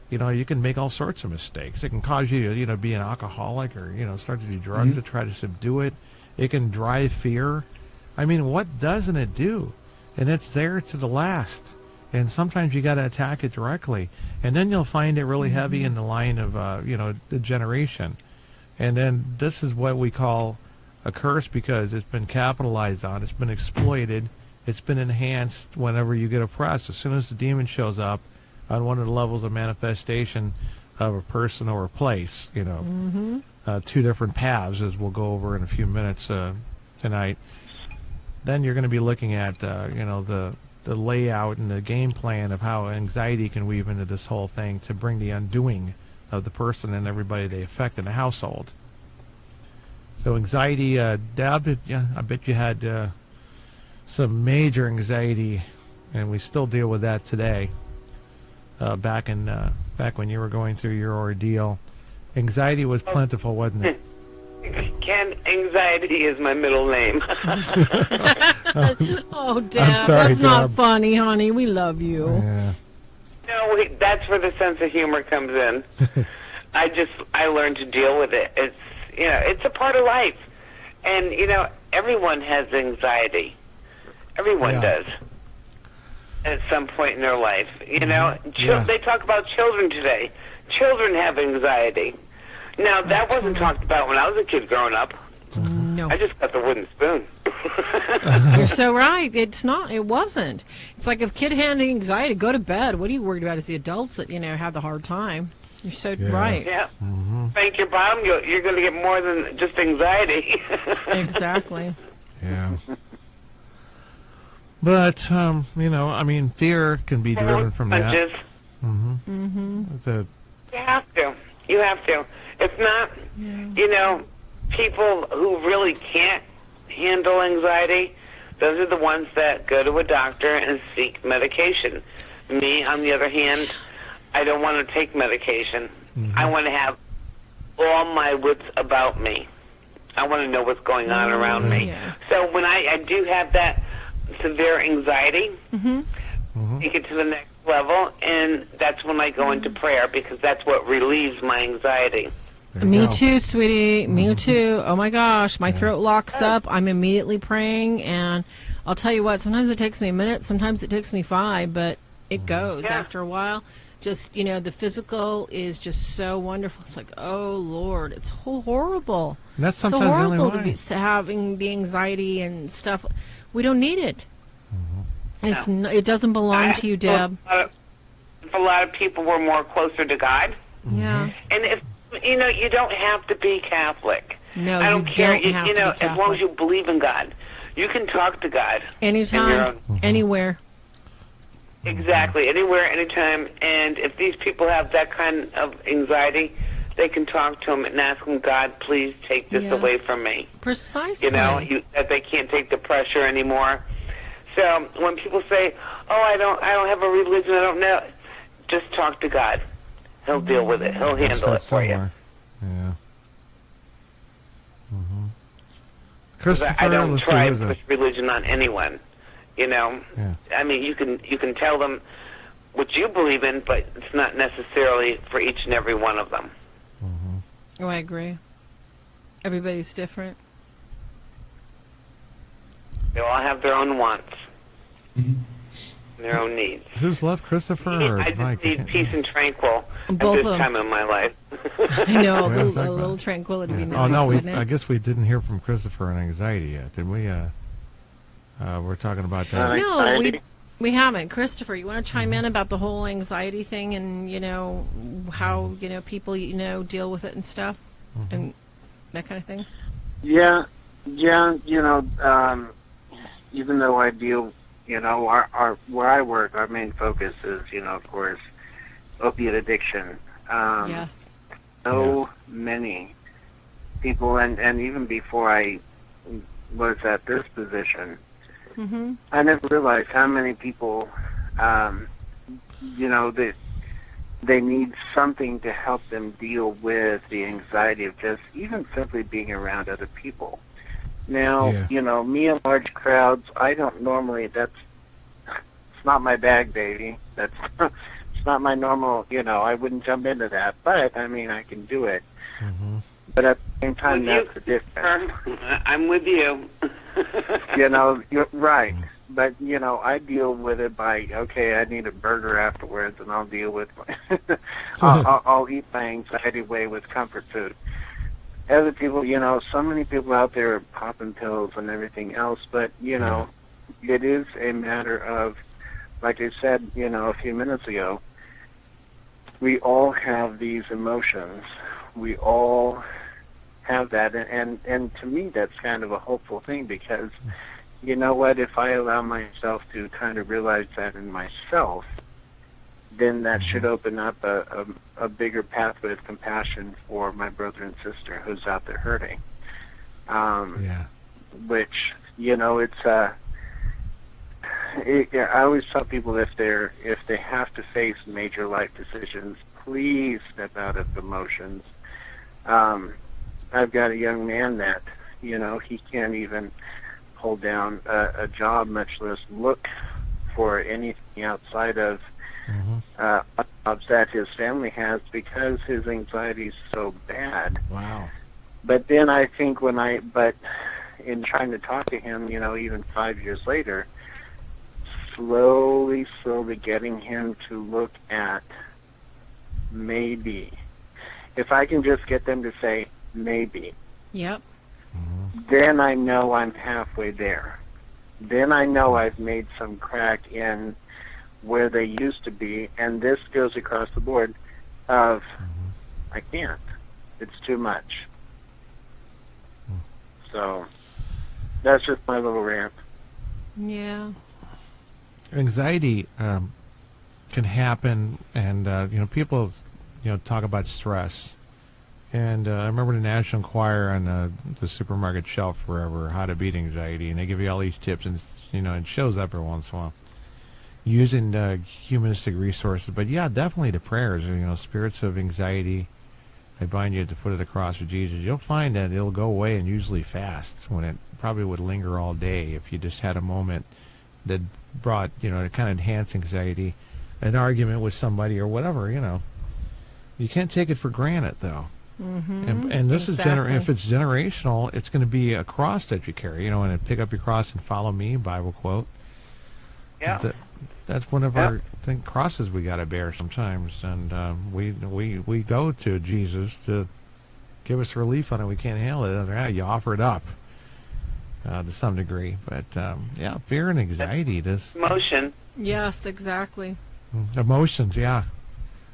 You can make all sorts of mistakes. It can cause you to, be an alcoholic or, start to do drugs to try to subdue it. It can drive fear. I mean, what doesn't it do? And it's there to the last. And sometimes you got to attack it directly. And then you'll find it really heavy in the line of, the generation. And then this is what we call a curse because it's been capitalized on. It's been exploited. It's been enhanced whenever you get oppressed. As soon as the demon shows up on one of the levels of manifestation of a person or a place, two different paths, as we'll go over in a few minutes tonight. Then you're going to be looking at, the layout and the game plan of how anxiety can weave into this whole thing to bring the undoing of the person and everybody they affect in the household. So anxiety, Deb, I bet you had some major anxiety, and we still deal with that today. Back when you were going through your ordeal, anxiety was plentiful, wasn't it? Ken, anxiety is my middle name. Oh, Deb, that's not funny, honey. We love you. Yeah. No, that's where the sense of humor comes in. I learned to deal with it. It's a part of life. And, everyone has anxiety. Everyone does. At some point in their life. They talk about children today. Children have anxiety. Now, that wasn't talked about when I was a kid growing up. No. I just got the wooden spoon. You're so right. It wasn't. It's like if kid had anxiety, go to bed. What are you worried about? It's the adults that, have the hard time. You're so right. Yeah. Thank your bottom, you're going to get more than just anxiety. Exactly. Yeah. But, fear can be driven from that. You have to. If not, people who really can't handle anxiety, those are the ones that go to a doctor and seek medication. Me, on the other hand, I don't want to take medication. I want to have all my wits about me. I want to know what's going on around me. Yes. So when I do have that severe anxiety, take it to the next level, and that's when I go into prayer, because that's what relieves my anxiety. Me too, sweetie. Me too. Oh my gosh, my throat locks up. I'm immediately praying, and I'll tell you what, sometimes it takes me a minute, sometimes it takes me 5, but it goes after a while. Just, the physical is just so wonderful. It's like, oh Lord, it's horrible. And that's sometimes so the only horrible way. to be having the anxiety and stuff. We don't need it. It doesn't belong to you, Deb. If a lot of people were more closer to God. Yeah. And if, you don't have to be Catholic. No, I don't care. Don't have to be Catholic. As long as you believe in God, you can talk to God. Anytime, anywhere. Exactly, anywhere, anytime. And if these people have that kind of anxiety, they can talk to him and ask him, God, please take this away from me. Precisely. That they can't take the pressure anymore. So when people say, oh, I don't have a religion, I don't know, just talk to God. He'll deal with it. He'll handle it for you. Yeah. Christopher, I don't try to push religion on anyone. I mean, you can tell them what you believe in, but it's not necessarily for each and every one of them. Oh, I agree. Everybody's different. They all have their own wants, their own needs. Who's left, Christopher or I just Mike? need peace and tranquil Both at this time in my life. I know, a little tranquility would be nice. Oh, no, wouldn't it? I guess we didn't hear from Christopher on anxiety yet, did we? We're talking about that. No, we haven't. Christopher, you want to chime in about the whole anxiety thing and, how, people, deal with it and stuff and that kind of thing? Yeah, even though I deal, our where I work, our main focus is, of course, opiate addiction. Yes. So many people, and even before I was at this position, I never realized how many people, they need something to help them deal with the anxiety of just even simply being around other people. Now, me and large crowds, I don't normally, it's not my bag, baby. It's not my normal, I wouldn't jump into that, but, I mean, I can do it. But at the same time, that's the difference. I'm with you. You're right. But, I deal with it by, okay, I need a burger afterwards, and I'll deal with I'll eat my anxiety away with comfort food. Other people, so many people out there are popping pills and everything else, but, it is a matter of, like I said, a few minutes ago, we all have these emotions. We all have that, and to me, that's kind of a hopeful thing because, you know what, if I allow myself to kind of realize that in myself, then that should open up a bigger pathway of compassion for my brother and sister who's out there hurting. Which, you know, it's I always tell people if they have to face major life decisions, please step out of emotions. I've got a young man that, you know, he can't even hold down a job, much less look for anything outside of jobs that his family has because his anxiety is so bad. Wow. But then I think but in trying to talk to him, you know, even 5 years later, slowly getting him to look at maybe. If I can just get them to say maybe. Yep. Then I know I'm halfway there. Then I know I've made some crack in where they used to be, and this goes across the board of I can't. It's too much. So that's just my little rant. Yeah. Anxiety can happen, and you know, people, you know, talk about stress. And I remember the National Enquirer on the supermarket shelf forever, how to beat anxiety, and they give you all these tips, and you know, it shows up every once in a while, using humanistic resources. But yeah, definitely the prayers, you know, spirits of anxiety, I bind you at the foot of the cross of Jesus. You'll find that it'll go away, and usually fast, when it probably would linger all day if you just had a moment that brought, you know, to kind of enhance anxiety, an argument with somebody or whatever, you know. You can't take it for granted, though. And this is if it's generational, it's going to be a cross that you carry, you know, and pick up your cross and follow me, Bible quote. Yeah. That's one of our crosses we got to bear sometimes, and we go to Jesus to give us relief on it. We can't handle it. You offer it up to some degree, but yeah, fear and anxiety. This emotion. Yes, exactly. Emotions, yeah,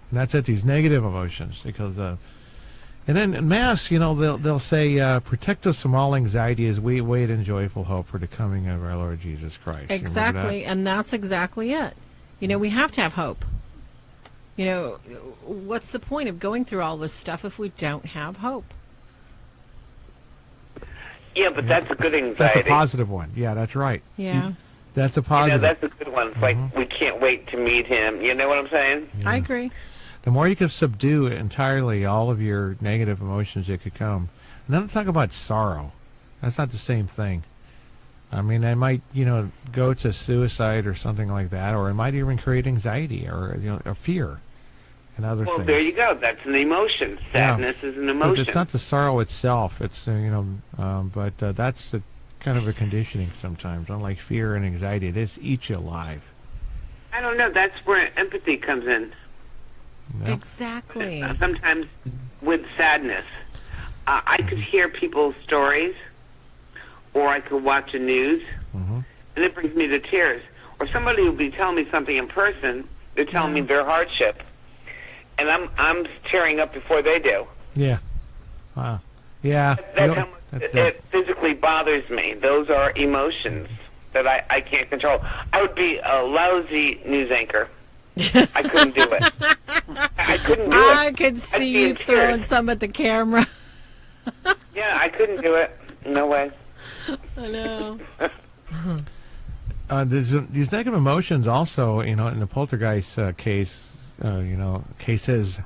and that's it. These negative emotions, because and then in Mass, you know, they'll say, "Protect us from all anxiety as we wait in joyful hope for the coming of our Lord Jesus Christ." Exactly, and that's exactly it. You know, we have to have hope. You know, what's the point of going through all this stuff if we don't have hope? Yeah, but that's a good anxiety. That's a positive one. Yeah, that's right. Yeah. That's a positive. You know, that's a good one. It's like, we can't wait to meet him. You know what I'm saying? Yeah. I agree. The more you can subdue entirely all of your negative emotions that could come. And then talk about sorrow. That's not the same thing. I mean, I might, you know, go to suicide or something like that, or it might even create anxiety or, you know, or fear and other things. Well, there you go. That's an emotion. Sadness is an emotion. But it's not the sorrow itself. It's, you know, but that's kind of a conditioning sometimes. Unlike fear and anxiety, it just eats you alive. I don't know. That's where empathy comes in. Yep. Exactly. Sometimes with sadness, I could hear people's stories, or I could watch the news, and it brings me to tears. Or somebody will be telling me something in person. They're telling me their hardship, and I'm tearing up before they do. Yeah. Wow. Yeah. That's how much it physically bothers me. Those are emotions that I can't control. I would be a lousy news anchor. I couldn't do it. I couldn't do it. I could see you throwing some at the camera. Yeah, I couldn't do it. No way. I know. These negative emotions also, you know, in the poltergeist case, you know, cases,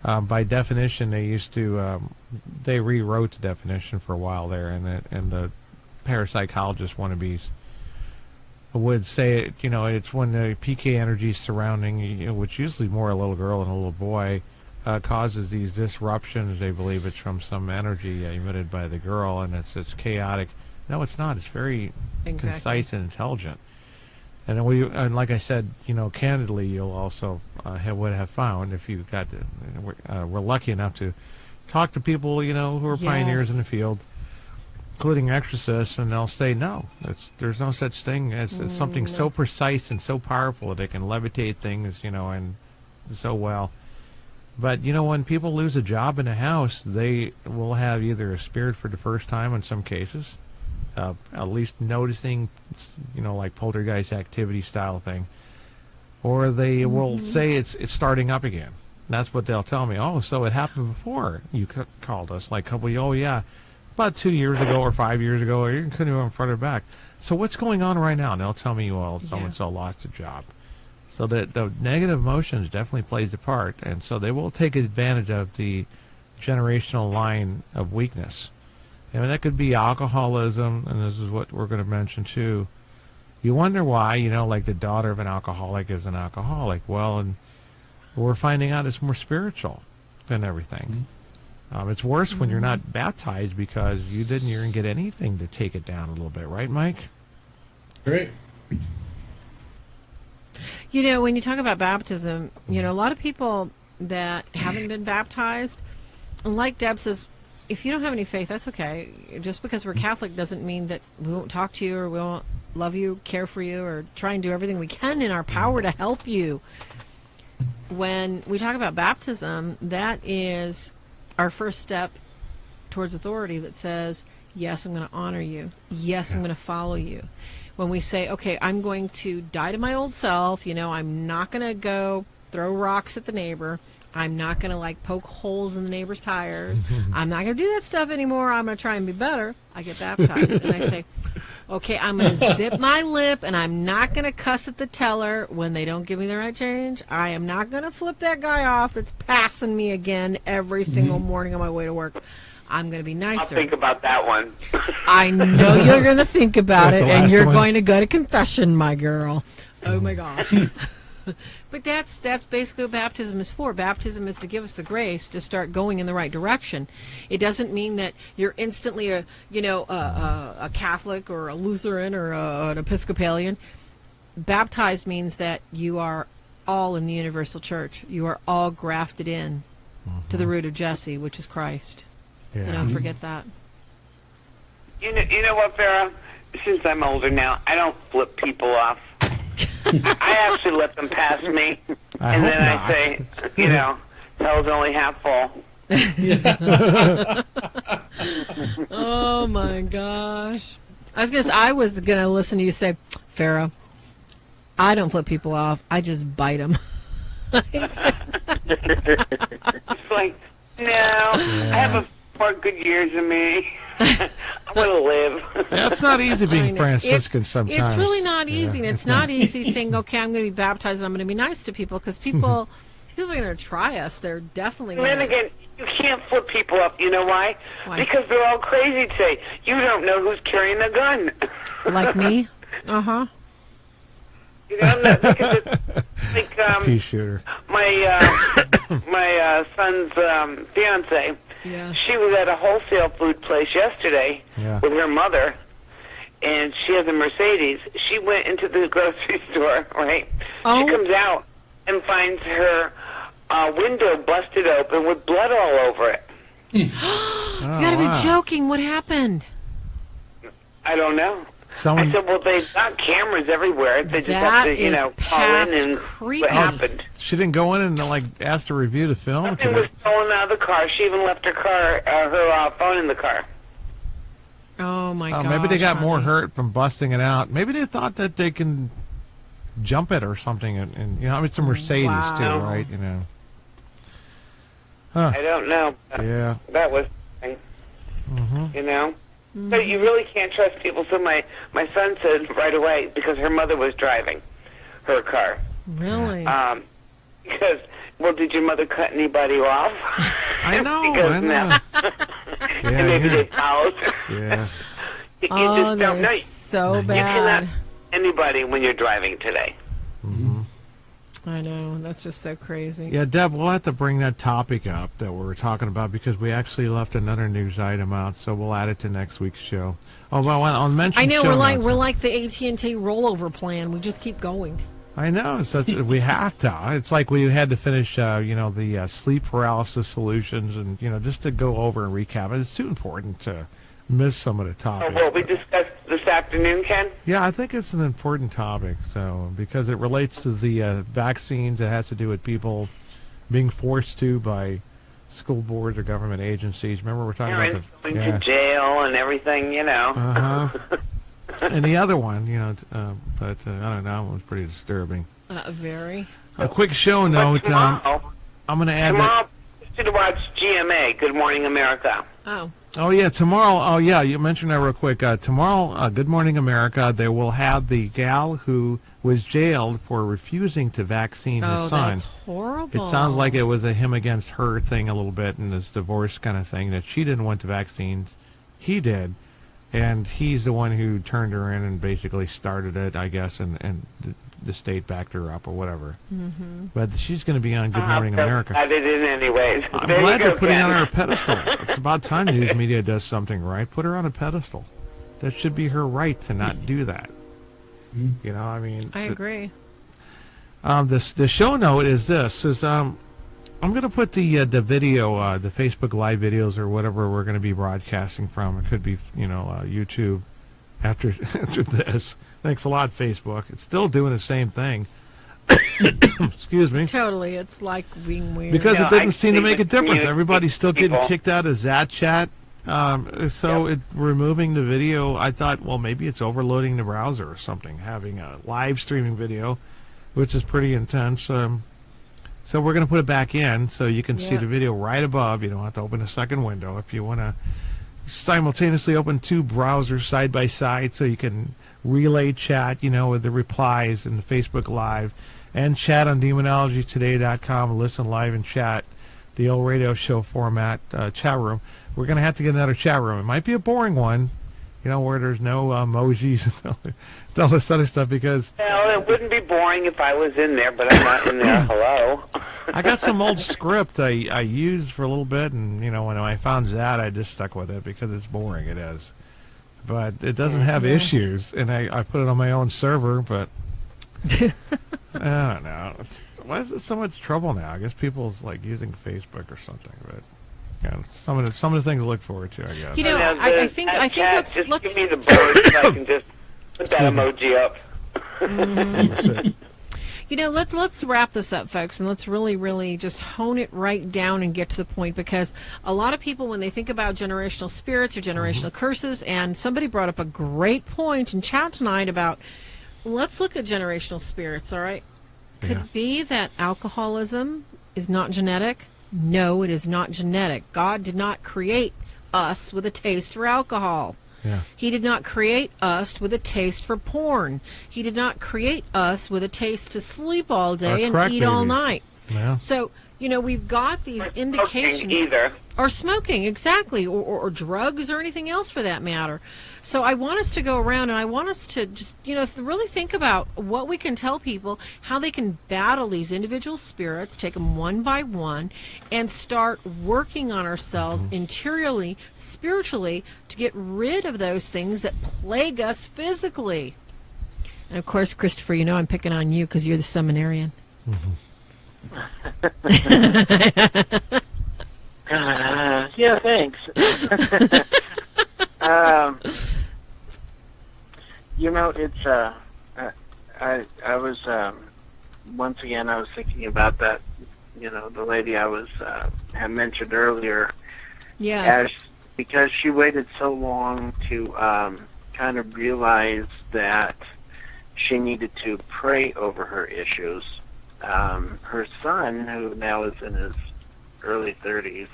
by definition, they used to, they rewrote the definition for a while there, and the parapsychologist wannabes would say, you know, it's when the PK energy surrounding, you know, which usually more a little girl and a little boy, causes these disruptions. They believe it's from some energy emitted by the girl, and it's chaotic. No, it's not. It's very concise and intelligent. And and like I said, you know, candidly, you'll also would have found, if you got to, we're lucky enough to talk to people, you know, who are pioneers in the field, including exorcists, and they'll say no, there's no such thing as something so precise and so powerful that they can levitate things, you know, and so well. But, you know, when people lose a job in a house, they will have either a spirit for the first time in some cases, at least noticing, like poltergeist activity style thing, or they will say it's starting up again. That's what they'll tell me. Oh, so it happened before you called us, like oh yeah, about 2 years ago or 5 years ago, or you couldn't even further back. So what's going on right now? And they'll tell me, well, so-and-so lost a job. So the negative emotions definitely plays a part, and so they will take advantage of the generational line of weakness. And that could be alcoholism, and this is what we're going to mention too. You wonder why, like the daughter of an alcoholic is an alcoholic. Well, and we're finding out it's more spiritual than everything. It's worse when you're not baptized because you didn't even get anything to take it down a little bit, right, Mike? Great. When you talk about baptism, a lot of people that haven't been baptized, like Deb says, if you don't have any faith, that's okay. Just because we're Catholic doesn't mean that we won't talk to you or we won't love you, care for you, or try and do everything we can in our power to help you. When we talk about baptism, that is our first step towards authority that says, yes, I'm going to honor you. Yes, I'm going to follow you. When we say, okay, I'm going to die to my old self, I'm not going to go throw rocks at the neighbor. I'm not going to poke holes in the neighbor's tires. I'm not going to do that stuff anymore. I'm going to try and be better. I get baptized. And I say, okay, I'm going to zip my lip, and I'm not going to cuss at the teller when they don't give me the right change. I am not going to flip that guy off that's passing me again every single morning on my way to work. I'm going to be nicer. I'll think about that one. I know you're going to think about it, and you're going to go to confession, my girl. Oh, my gosh. But that's basically what baptism is for. Baptism is to give us the grace to start going in the right direction. It doesn't mean that you're instantly a Catholic or a Lutheran or an Episcopalian. Baptized means that you are all in the universal church. You are all grafted in to the root of Jesse, which is Christ. Yeah. So don't forget that. You know what, Farah? Since I'm older now, I don't flip people off. I actually let them pass me, and then I say, hell's only half full. Oh my gosh! I was gonna listen to you say, Farah, I don't flip people off. I just bite them. It's like, no, I have a more good years in me. I'm going to live. That's not easy being Franciscan sometimes. It's really not easy. And it's not easy saying, okay, I'm going to be baptized and I'm going to be nice to people, because people are going to try us. They're definitely going to. And then again, you can't flip people up. You know why? Because they're all crazy today. You don't know who's carrying a gun. Like me? Uh-huh. Because it's like pea shooter. My son's fiance. Yeah. She was at a wholesale food place yesterday with her mother, and she has a Mercedes. She went into the grocery store, right? Oh. She comes out and finds her window busted open with blood all over it. You gotta be joking. What happened? I don't know. I said, well, they've got cameras everywhere. They just have to, call in and what happened. She didn't go in and, ask to review the film? Something was stolen out of the car. She even left her phone in the car. Oh, my gosh. Maybe they got more hurt from busting it out. Maybe they thought that they can jump it or something. And it's a Mercedes, too, right? Huh. I don't know. Yeah. That was, So you really can't trust people. So my son said right away, because her mother was driving her car. Really? Because, well, did your mother cut anybody off? I know. And maybe they fouled. Yeah. You just don't know. So bad. You cannot anybody when you're driving today. Mm-hmm. I know. That's just so crazy. Yeah, Deb, we'll have to bring that topic up that we were talking about, because we actually left another news item out, so we'll add it to next week's show. Oh, well, I'll mention. I know we're like the AT&T rollover plan. We just keep going. I know. We have to. It's like we had to finish, the sleep paralysis solutions, and just to go over and recap it. It's too important to miss some of the topics. What we discussed this afternoon, Ken? Yeah, I think it's an important topic. So because it relates to the vaccines, it has to do with people being forced to by school boards or government agencies. Remember, we're talking about going to jail and everything, And the other one, but I don't know, it was pretty disturbing. Very. A quick show note. I'm going to add tomorrow, you should watch GMA, Good Morning America. Oh, yeah, tomorrow. Oh, yeah, you mentioned that real quick. Tomorrow, Good Morning America, they will have the gal who was jailed for refusing to vaccine her son. Oh, that's horrible. It sounds like it was a him against her thing a little bit in this divorce kind of thing, that she didn't want the vaccines. He did. And he's the one who turned her in and basically started it, I guess, and the state backed her up or whatever. Mm-hmm. But she's going to be on Good Morning America. I did it anyways. I'm glad they're putting her on a pedestal. It's about time news media does something right. Put her on a pedestal. That should be her right to not do that. Mm-hmm. I agree. The show note is this: I'm going to put the video, the Facebook Live videos or whatever we're going to be broadcasting from. It could be YouTube after this. Thanks a lot, Facebook. It's still doing the same thing. Excuse me. Totally, it's like being weird. Because it didn't seem to make a difference. Everybody's still getting kicked out of ZatChat. It removing the video, I thought, well, maybe it's overloading the browser or something, having a live streaming video, which is pretty intense. So we're going to put it back in so you can see the video right above. You don't have to open a second window. If you want to simultaneously open two browsers side by side so you can relay chat, with the replies in the Facebook Live, and chat on demonologytoday.com, listen live and chat, the old radio show format, chat room. We're going to have to get another chat room. It might be a boring one, where there's no emojis and all this other stuff, because... Well, it wouldn't be boring if I was in there, but I'm not in there. Hello. I got some old script I used for a little bit, and, when I found that, I just stuck with it because it's boring. It is. But it doesn't have issues, and I put it on my own server, but I don't know. Why is it so much trouble now? I guess people's like using Facebook or something, but some of the things to look forward to, I guess. I think let's give me the board so I can just put that emoji up. Mm-hmm. Let's wrap this up, folks, and let's really, really just hone it right down and get to the point, because a lot of people, when they think about generational spirits or generational curses, and somebody brought up a great point in chat tonight about, let's look at generational spirits, all right? Could it be that alcoholism is not genetic? No, it is not genetic. God did not create us with a taste for alcohol. Yeah. He did not create us with a taste for porn. He did not create us with a taste to sleep all day and eat all night. Yeah. So, we've got these indications. Either. Or smoking, exactly, or drugs or anything else for that matter. So I want us to go around, and I want us to just, really think about what we can tell people, how they can battle these individual spirits, take them one by one, and start working on ourselves interiorly, spiritually, to get rid of those things that plague us physically. And of course, Christopher, I'm picking on you because you're the seminarian. Yeah, thanks. It's I was once again I was thinking about that, the lady I was had mentioned earlier. Yes. Because she waited so long to kind of realize that she needed to pray over her issues. Her son, who now is in his early 30s,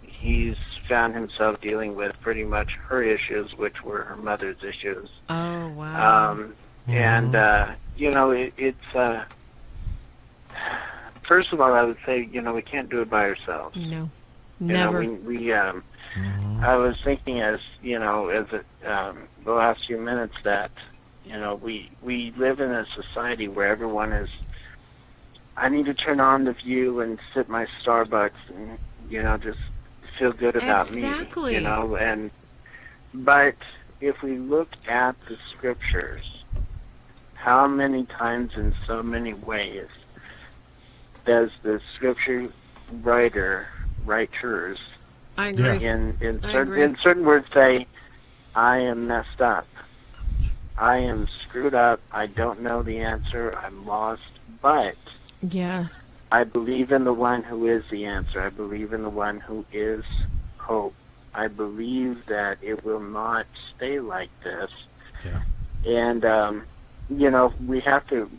he's found himself dealing with pretty much her issues, which were her mother's issues. Oh, wow. And, it's, first of all, I would say, we can't do it by ourselves. No, never. I was thinking as the last few minutes that, we live in a society where everyone is, I need to turn on the View and sip my Starbucks and, just feel good about me. But if we look at the scriptures, how many times in so many ways does the scripture writers I agree. In certain words say, I am messed up. I am screwed up. I don't know the answer. I'm lost. But yes, I believe in the one who is the answer. I believe in the one who is hope. I believe that it will not stay like this. Yeah. And, you know, we have to,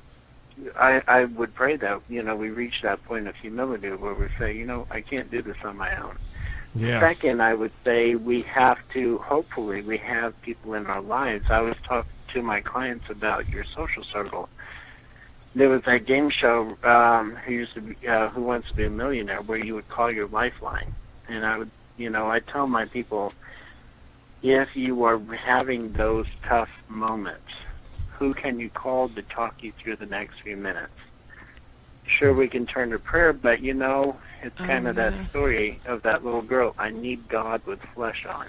I would pray that, you know, we reach that point of humility where we say, you know, I can't do this on my own. Yeah. Second, I would say we have to, hopefully, we have people in our lives. I was talking to my clients about your social circle. There was that game show, Who Wants to Be a Millionaire, where you would call your lifeline. And I would, you know, I tell my people, if you are having those tough moments, who can you call to talk you through the next few minutes? Sure, we can turn to prayer, but, you know, it's kind of that story of that little girl. I need God with flesh on.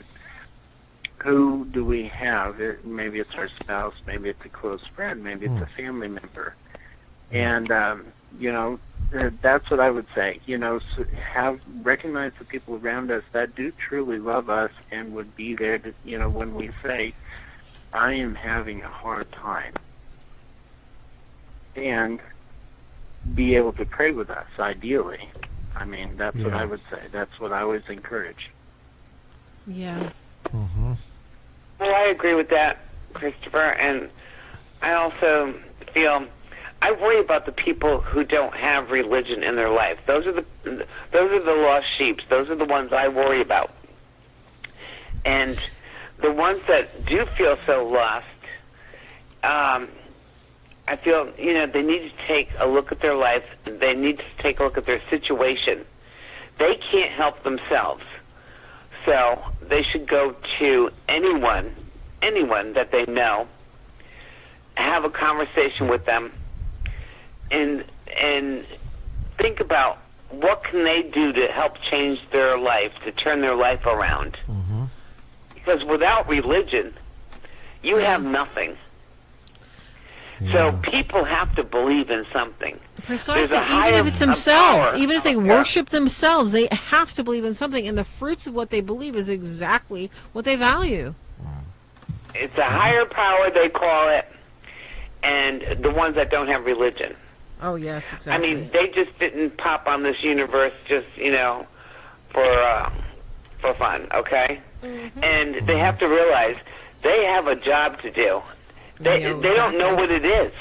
Who do we have? Maybe it's our spouse, maybe it's a close friend, maybe it's a family member. And, you know, that's what I would say. You know, recognize the people around us that do truly love us and would be there to, you know, when we say, I am having a hard time. And be able to pray with us, ideally. I mean, that's what I would say. That's what I always encourage. Yes. Mm-hmm. Well, I agree with that, Christopher, and I also feel I worry about the people who don't have religion in their life. Those are the lost sheep. Those are the ones I worry about. And the ones that do feel so lost, I feel, you know, they need to take a look at their life. They need to take a look at their situation. They can't help themselves. So they should go to anyone that they know, have a conversation with them, and think about what can they do to help change their life, to turn their life around. Mm-hmm. Because without religion, you have nothing. So people have to believe in something. Precisely, even if it's themselves, even if they worship themselves, they have to believe in something, and the fruits of what they believe is exactly what they value. It's a higher power, they call it, and the ones that don't have religion. Oh, yes, exactly. I mean, they just didn't pop on this universe just, you know, for fun, okay? Mm-hmm. And they have to realize they have a job to do. They don't know what it is.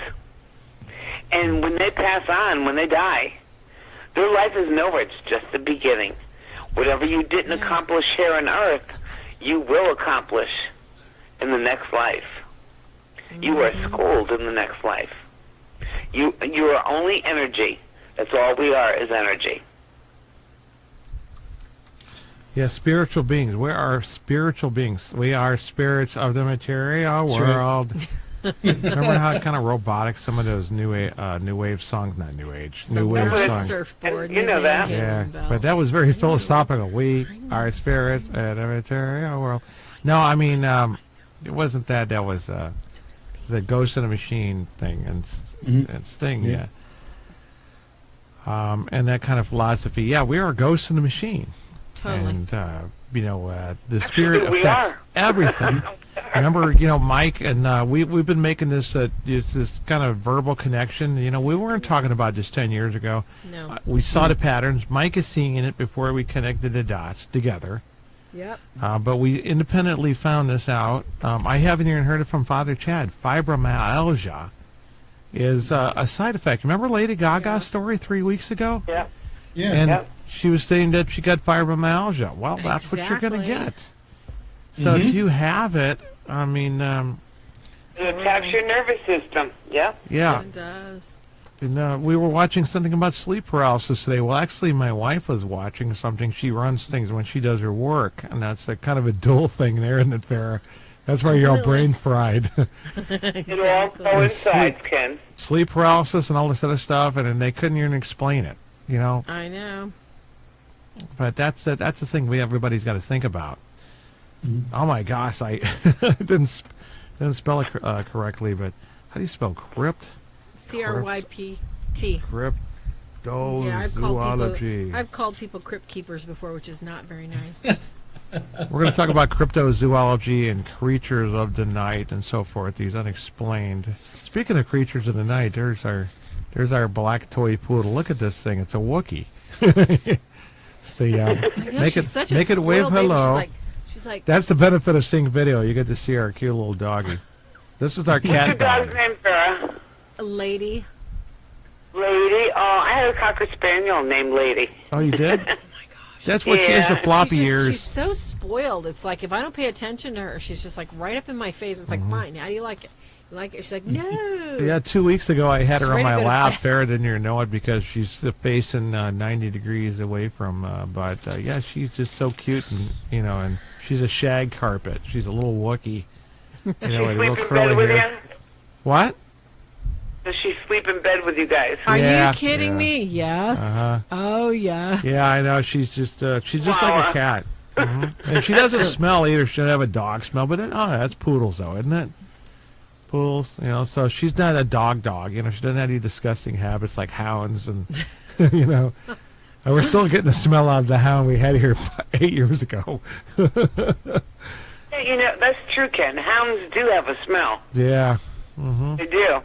And when they pass on, when they die, their life is nowhere. It's just the beginning. Whatever you didn't accomplish here on earth, you will accomplish in the next life. Mm-hmm. You are schooled in the next life. You are only energy. That's all we are, is energy. Yeah, spiritual beings. We are spiritual beings. We are spirits of the material world. Remember how kind of robotic some of those new wave songs, not new age, new wave songs. Surfboard, you know that. Yeah, but that was very philosophical. We are spirits of the material world. No, I mean, it wasn't that. That was the Ghost in the Machine thing and Sting, yeah. And that kind of philosophy. Yeah, we are ghosts in the machine. Totally. And, you know, the spirit affects everything. Remember, you know, Mike and we've been making this kind of verbal connection. You know, we weren't talking about just 10 years ago. No. We saw the patterns. Mike is seeing it before we connected the dots together. Yep. But we independently found this out. I haven't even heard it from Father Chad. Fibromyalgia is a side effect. Remember Lady Gaga's story 3 weeks ago? Yeah. Yeah. And she was saying that she got fibromyalgia. Well, that's what you're going to get. So if you have it, I mean... it attacks your nervous system, yeah? Yeah. It does. And, we were watching something about sleep paralysis today. Well, actually, my wife was watching something. She runs things when she does her work, and that's a kind of a dual thing there, isn't it, Farah? That's why you're all brain fried. It all coincides, Ken. Sleep paralysis and all this other stuff, and they couldn't even explain it, you know? I know. But that's the thing everybody's got to think about. Oh my gosh, I didn't spell it correctly, but how do you spell crypt? CRYPT. Cryptozoology. I've called people crypt keepers before, which is not very nice. We're going to talk about cryptozoology and creatures of the night and so forth, these unexplained. Speaking of creatures of the night, there's our There's our black toy poodle. Look at this thing. It's a Wookiee. See, make it wave hello. She's like. That's the benefit of seeing video. You get to see our cute little doggy. This is our cat What's your dog's name, Farah? Lady. Lady? Oh, I had a Cocker Spaniel named Lady. Oh, you did? Oh, my gosh. That's what she has, the floppy ears. She's so spoiled. It's like, if I don't pay attention to her, she's just like right up in my face. It's like, fine, how do you like it? You like it? She's like, no. Yeah, 2 weeks ago I had her on my lap. Farah didn't even know it because she's facing 90 degrees away from, but yeah, she's just so cute, and and she's a shag carpet. She's a little Wookiee. Does she sleep in bed with you? What? Does she sleep in bed with you guys? Are you kidding me? Yes. Oh, yes. Yeah, I know. She's just like a cat. And she doesn't smell either. She doesn't have a dog smell, but that's poodles, though, isn't it? Poodles, so she's not a dog. She doesn't have any disgusting habits like hounds, and and we're still getting the smell out of the hound we had here 8 years ago. Yeah, that's true, Ken. Hounds do have a smell. Yeah. They do.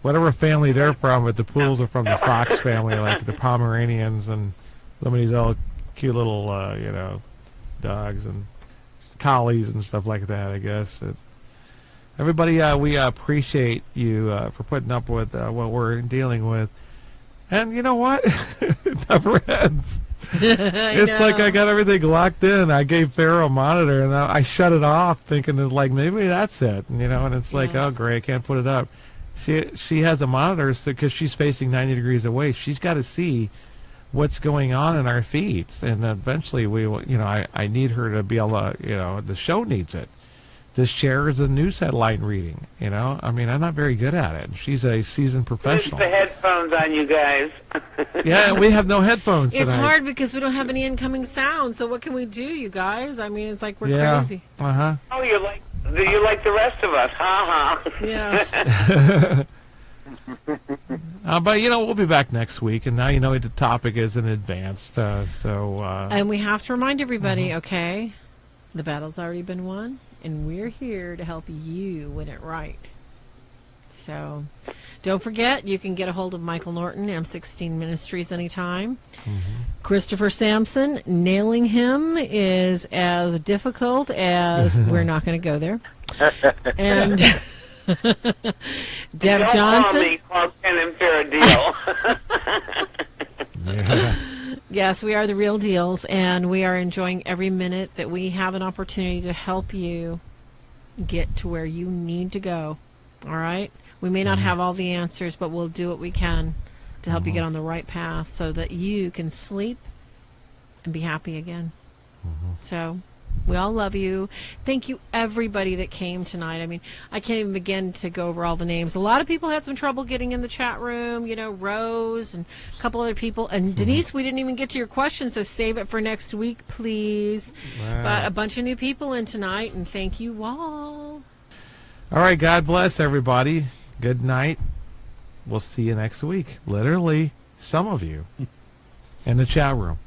Whatever family they're from, but the poodles are from the fox family, like the Pomeranians and some of these old cute little, dogs and collies and stuff like that, I guess. Everybody, we appreciate you for putting up with what we're dealing with. And you know what? It never ends. It's like I got everything locked in. I gave Farah a monitor, and I shut it off thinking that, like, maybe that's it. And it's like, oh, great, I can't put it up. She has a monitor because she's facing 90 degrees away. She's got to see what's going on in our feeds, and eventually we will. I need her to be able to. The show needs it. This chair is a news headline reading. I mean, I'm not very good at it. She's a seasoned professional. Put the headphones on, you guys. Yeah, we have no headphones tonight. It's hard because we don't have any incoming sound. So what can we do, you guys? I mean, it's like we're crazy. Oh, you're like the rest of us, Yes. But we'll be back next week, and now you know what the topic is in advance. And we have to remind everybody, okay, the battle's already been won, and we're here to help you win it right. So don't forget, you can get a hold of Michael Norton, M16 Ministries, anytime. Christopher Sampson, nailing him is as difficult as we're not going to go there. And Deb Johnson. Call Ken and Farah Deel. Yes, we are the real Deels, and we are enjoying every minute that we have an opportunity to help you get to where you need to go. All right? We may not have all the answers, but we'll do what we can to help you get on the right path so that you can sleep and be happy again. So we all love you. Thank you, everybody that came tonight. I mean, I can't even begin to go over all the names. A lot of people had some trouble getting in the chat room, Rose and a couple other people. And Denise, we didn't even get to your question, so save it for next week, please. Wow. But a bunch of new people in tonight, and thank you all. All right, God bless everybody. Good night. We'll see you next week. Literally, some of you in the chat room.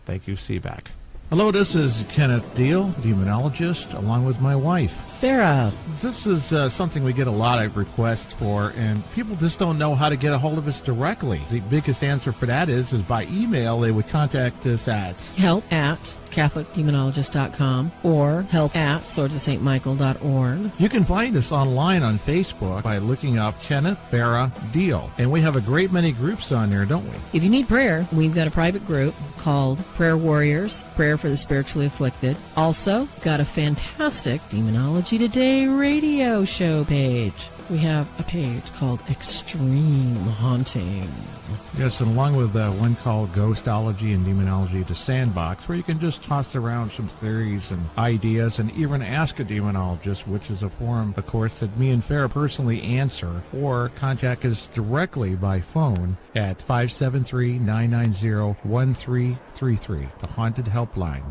Thank you. See you back. Hello, this is Kenneth, Deel, Demonologist, along with my wife, Farah. This is something we get a lot of requests for, and people just don't know how to get a hold of us directly. The biggest answer for that is by email. They would contact us at help@catholicdemonologist.com or help@swordsofstmichael.org. You can find us online on Facebook by looking up Kenneth, Farah, Deel. And we have a great many groups on there, don't we? If you need prayer, we've got a private group called Prayer Warriors, Prayer for the Spiritually Afflicted. Also, got a fantastic Demonology Today radio show page. We have a page called Extreme Haunting. Yes, and along with one called Ghostology and Demonology to Sandbox, where you can just toss around some theories and ideas and even ask a demonologist, which is a forum, of course, that me and Farah personally answer, or contact us directly by phone at 573-990-1333, the Haunted Helpline.